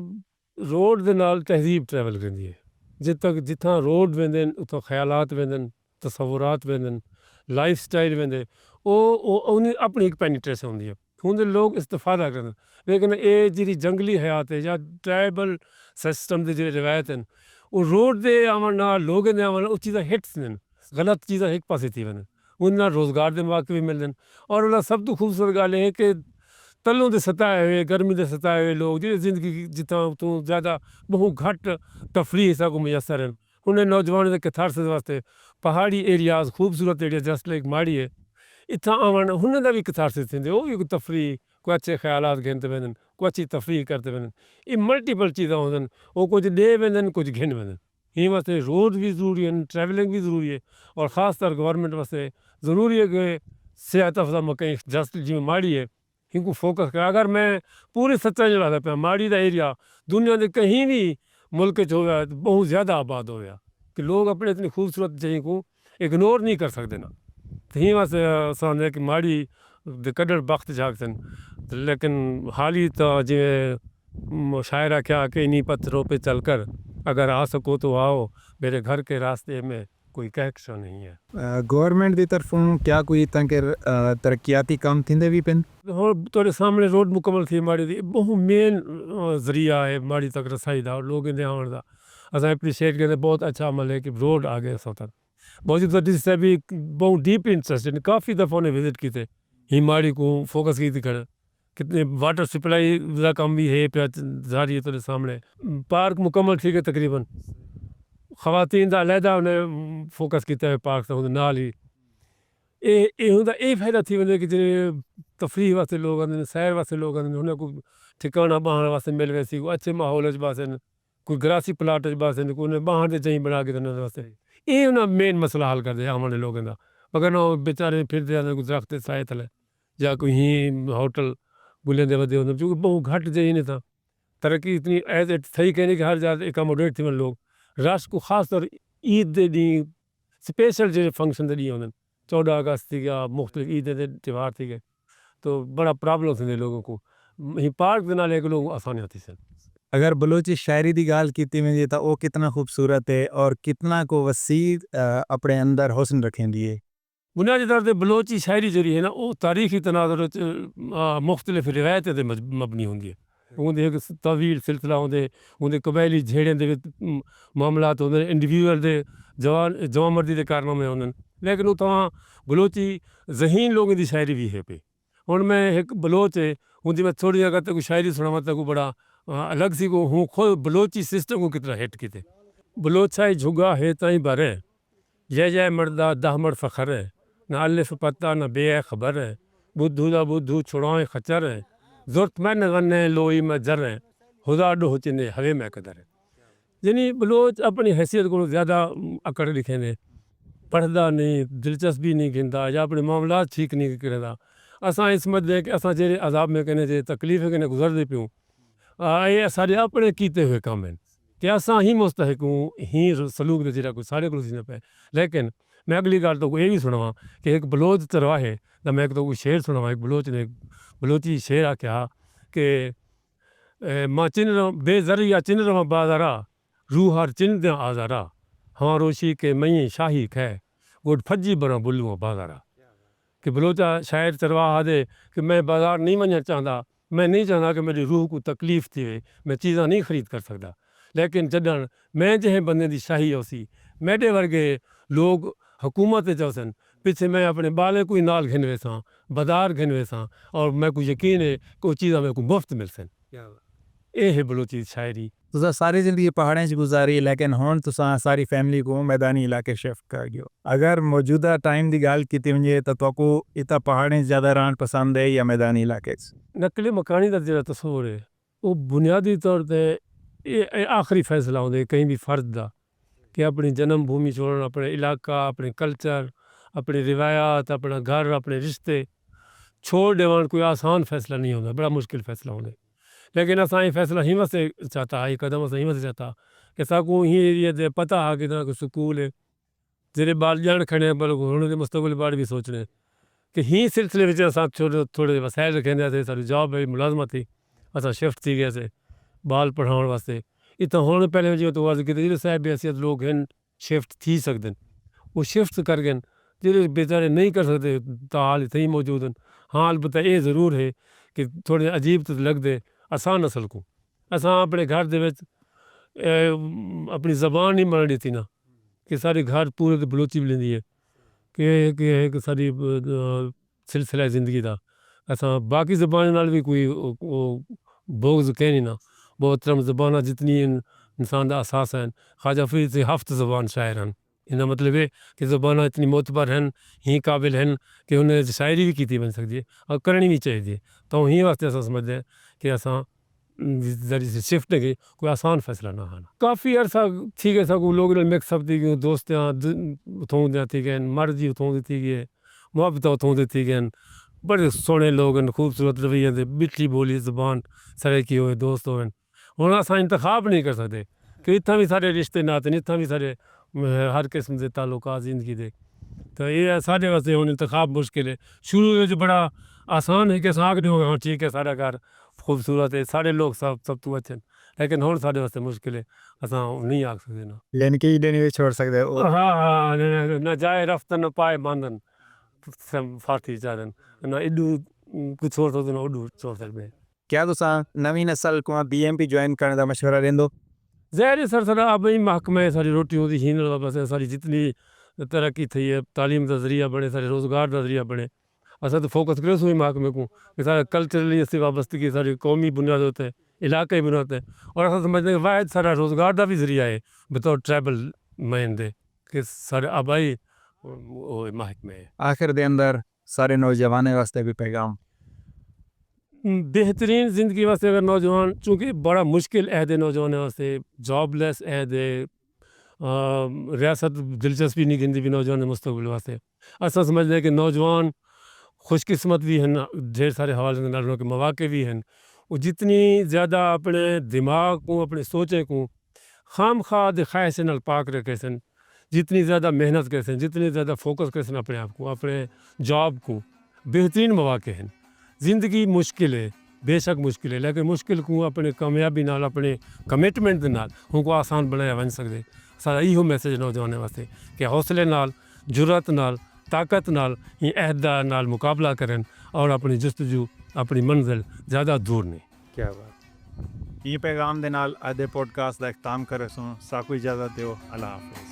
रोड के नाल तहजीब ट्रैवल करती है जित तक जिथा रोड वेंदे उतो ख्यालात वेंदे तसवुरात वेंदे लाइफ स्टाइल वेंदे उन्हें अपनी एक पेनिट्रेशन होंदी है उनके लोग इस्तेफादा करते लेकिन ये जी जंगली हयात है या ट्राइबल सिस्टम के जो रिवायत हैं वो रोड के आवन लोगों के आवन उस चीज़ा हिट्स ने गलत चीज़ा एक पासे थी वन उन रोज़गार के मौके भी मिलते हैं। और उन्हें सब तो खूबसूरत गल है कि तलों के सताए हुए गर्मी के सताए हुए लोग जो जिंदगी जितना तो ज़्यादा बहुत घट तफरी हिस्सा को मुयसर हैं उन्हें नौजवानों के कैथारसिस वास्ते पहाड़ी एरियाज खूबसूरत एरिया जस्ट लाइक माड़ी है इतना आवन उन्हें भी कैथारसिस थे वो भी तफरी कोई अच्छे ख्यालात गिनते वेंदन कोई अच्छी तफरी करते वेंदन ये मल्टीपल चीज़ा होंदन वो कुछ दे वेंदन कुछ घिन वेंदन ये वास्ते रोड भी ज़रूरी है ट्रैवलिंग भी ज़रूरी है और ख़ास तौर गवर्नमेंट वास्ते ज़रूरी है कि सेहत अफजा मकई जस्ट जिमें माड़ी है इनको फोकस कर। अगर मैं पूरी सच्चाई चलाता पाया माड़ी का एरिया दुनिया के कहीं भी मुल्क हो गया तो बहुत ज़्यादा आबाद हो गया कि लोग अपने इतनी खूबसूरत जगह को इग्नोर नहीं कर सकते ना तो यही वास्ते समझे कि माड़ी कड़र वक्त जागतन लेकिन हाल ही तो जिमें शायरा क्या कि इन्हीं पत्थरों पे चलकर अगर आ सको तो आओ मेरे घर के रास्ते में कोई कहकशा नहीं है। गवर्नमेंट की तरफों क्या कोई तंके तरक्याती काम थींदे भी पिन और तेरे सामने रोड मुकम्मल थी माड़ी दी बहुत मेन जरिया है माड़ी तक रसाई दा और लोग इन्हें आवन दा असा एप्रिशिएट करते बहुत अच्छा अमल है कि रोड आ गया सब तक बहुत जिससे भी बहुत डीप इंटरेस्ट काफ़ी दफ़ा उन्हें विजिट किए ही माड़ी को फोकस की थी कर कितने वाटर सप्लाई का काम भी है पे जारी है तेरे सामने पार्क मुकम्मल ठीक है तकरीबन खवातीन का अलहदा उन्हें फोकस किया है पार्क तो नाल ही ये फायदा थी वने कि जिन्हें तफरी वास्ते लोग आते सैर वास्ते लोग आते उन्हें कोई ठिकाना बहाने वास्ते मिल वैसी कोई अच्छे माहौल बासे कोई ग्रासी प्लाट बासे कोई बहान से जहीं बना के वास्ते ये उन्हें मेन मसला हल कर दिया हमारे लोगों का अगर ना बेचारे फिर कोई दरख्त साए थले या कोई ही होटल बुलेंदे वधे होंगे जो बहुत घट जही नहीं था तरक्की इतनी एज ए सही कहने कि हर ज़्यादा एकोमोडेट थी मन लोग रश को खास तौर ईद के डी स्पेशल जो फंक्शन के डी होंगे 14 अगस्त थी गया मुख्तलिफ ईद के त्यौहार थी गए तो बड़ा प्रॉब्लम थी लोगों को ही पार्क के नाल एक लोग आसानी होती सर। अगर बलोची शायरी की गाल की वेंदी तो वो कितना खूबसूरत है और कितना को वसी अपने अंदर हुस्न रखेंदी है। बुनियादी तौर पर बलोची शायरी जी है ना वो तारीखी तनाजुर मुख्तलिफ रिवायतें मबनी होंगी है उनके एक तवील सिलसिला होंगे उनके कबैली झेड़े के मामलात होंगे इंडिविजुअल के जवान मर्दी के कारनामे होंगे लेकिन वो तहाँ बलोची जहीन लोगों की शायरी भी है पे हूँ मैं एक बलोच है उनकी मैं थोड़ी अगर तक शायरी सुनावा तक बड़ा अलग सी को हूँ खुद बलोची सिस्टम को कितना हिट किते बलोचा ही झुगा है ताई भरे जय मर्दा दाहमर फ़खर है न अलिफ पत्ता न बे खबर है बुद्धू दा बुद्धू छुड़ाए खचर है ज़ुर्त में नगने लोई में जर है खुदा डो चिने हवे में कदर है यानी बलोच अपनी हैसियत को ज़्यादा अकड़ लिखे ने पढ़दा नहीं दिलचस्पी नहीं गिनता या अपने मामला ठीक नहीं करता असा इस मदे कि असा जे अजाब में कहने जे तकलीफ़ कने गुजरते प्यूँ ये सारे अपने कीते हुए काम हैं कि असा ही मुस्तहिक हूँ ही सलूक दे जरा कोई साढ़े को पे लेकिन मैं अगली गल तो ये भी सुनावा कि एक बलोच तरवा है तो मैं एक तो कोई शेर सुनावा एक बलोच ने बलोची शेर आख्या कि माँ चिन बेजरिया चिन रवा बाजारा रूह हर चिन दे आजारा हाँ रोशी के मई शाही खे गोट फजी बरा बुलूँ बाज़ारा कि बलोचा शायर चरवाहा दे कि मैं बाज़ार नहीं वञणु चाहता, मैं नहीं चाहता कि मेरी रूह को तकलीफ़ थिए, मैं चीज़ां नहीं खरीद कर सकता। लेकिन जॾहिं मैं जंहिं बंदे दी शाही होसी मेरे वर्गे लोग हुकूमत चौसन पिछे मैं अपने बाले को ही नाल घिन वेसां बाज़ार घिन वेसां और मैं को यकीन है कोई चीज़ां मेरे को मुफ्त मिलसन। ये है बलोची शायरी। तुसा सारी जिंदगी पहाड़ें च गुजारी लेकिन हुण तुसा सारी फैमिली को मैदानी इलाके शिफ्ट कर गयो। अगर मौजूदा टाइम की गल की वजे तो तुहाकू इतना पहाड़ें च ज़्यादा रहना पसंद है या मैदानी इलाके च? नकली मकानी का जो तस्वुर है वो बुनियादी तौर पर ये आखिरी फैसला होंगे कहीं भी फर्द का कि अपनी जन्म भूमि छोड़ना, अपने इलाका, अपने कल्चर, अपनी रिवायात, अपना घर, अपने रिश्ते छोड़ देवन कोई आसान फैसला नहीं होता, बड़ा मुश्किल फैसला होंगे। लेकिन असा ये फैसला हिम्मत से चाहता ये कदम असा हिम्मत से चाहता कि साकू ही एरिया दे पता है कि कोई स्कूल है जेरे बाल जन खड़े पर होने मुस्तकबिल बारे भी सोचने कि ही सिलसिले में असा थोड़े वसाइल रखेंदे थे, सारी जॉब है मुलाजमत थी, असा शिफ्ट थी गया से बाल पढ़ाने वास्ते। इतना होने पहले जो तो वाज कि साहब हैसियत लोग हैं शिफ्ट थी सकते वो शिफ्ट कर गए जो बेचारे नहीं कर सकते ताल इतने ही मौजूद हैं। हाँ अलबत्ता ये ज़रूर है कि थोड़े अजीब तो लगते आसान नस्ल को असा अपने घर दे अपनी ज़बान नहीं मरण दी ना कि सारे घर पूरे तो बलोची भी लेंदी है कि सारी सिलसिला ज़िंदगी का असा बाकी ज़बान नाल भी कोई बोग्ज़ कहनी ना मोहतरम ज़बाना जितनी इंसान का असास हैं। ख्वाजा फरीद से हफ्त ज़बान शायर हैं, इनका मतलब है कि ज़बाना इतनी मोतबर हैं ही काबिल हैं कि उन्हें शायरी भी की बन सकती है और करनी भी चाहिए। तो ही वास्ते अस समझते हैं कि असा जरिए से शिफ्ट के कोई आसान फैसला ना आना। काफ़ी अरसा थी गए सको लोग मिक्सअप थी गए दोस्त उतों थी गए मर्जी उतों थी गए मुहब्बत उतों थी गए बड़े सोहने लोग खूबसूरत रवैये दे मिठी बोली ज़बान सरे की हो दोस्त हो हूँ असा इंतखाब नहीं कर सकते कि इतना भी सारे रिश्ते नाते इतना भी सारे हर किस्म के ताल्लुकात ज़िंदगी दे तो ये साढ़े वास्ते हूँ इंतखाब मुश्किल है। शुरू में जो बड़ा आसान है कि आग नहीं होगा हाँ ठीक है सारा घर खूबसूरत है सारे लोग सब तो अच्छे लेकिन हूँ साढ़े वास्ते मुश्किल है असा नहीं आख सकते ना यानी कि इधर नहीं छोड़ सकते हाँ हाँ न जाए रफ्त न पाए बांधन फारती चादन ना इडू कुछ छोड़ सकते ना उडू छोड़ सकते। क्या तुसा नवी नस्ल को BMP ज्वाइन करने का मशवरा देंदो? ज़ाहिर सर सर अब ही महकमे सारी रोटी होती ही बस सारी जितनी तरक्की थी है तालीम का जरिया बने सारे रोज़गार का जरिया बने असा तो फोकस करो हुई महकमे को कि सारा कल्चरली इससे वाबस्तगी सारी कौमी बुनियाद होते हैं इलाके बुनियाद है और असा समझते हैं वाद सारा रोज़गार का भी जरिया है बतौर ट्रैवल मैन दे कि सारे आबाई महकमे है। आखिर दे अंदर सारे नौजवानों वास्ते भी पैगाम बेहतरीन ज़िंदगी वास्ते अगर नौजवान चूँकि बड़ा मुश्किल अहद है नौजवानों वास्ते जॉबलेस अहद है रियासत दिलचस्पी नहीं गिनती भी नौजवान मुस्तकबिल वास्ते असा समझते हैं कि नौजवान खुशकिस्मत भी हैं ढेर सारे हवाले नालों के मौके भी हैं वो जितनी ज़्यादा अपने दिमाग को अपने सोचे को खाम खाद ख्वाहिश नाल पाक रखे सन जितनी ज़्यादा मेहनत कैसे जितनी ज़्यादा फोकस कैसे अपने आप को अपने जॉब को बेहतरीन मौके हैं। ज़िंदगी मुश्किल है बेशक मुश्किल है लेकिन मुश्किल को अपने कामयाबी नाल अपने कमिटमेंट के नाल उनको आसान बनाया बन सकते सारा इहो मैसेज नौजवानों वास्ते कि हौसले नाल जुरत नाल ताकत नाल ही अहदा नाल मुकाबला करें और अपनी जस्तजू अपनी मंजिल ज़्यादा दूर नहीं। क्या बात ये पैगाम दे नाल आधे पॉडकास्ट का इख्ताम करे सो साकू इजाज़त दो अल्लाह हाफ़िज़।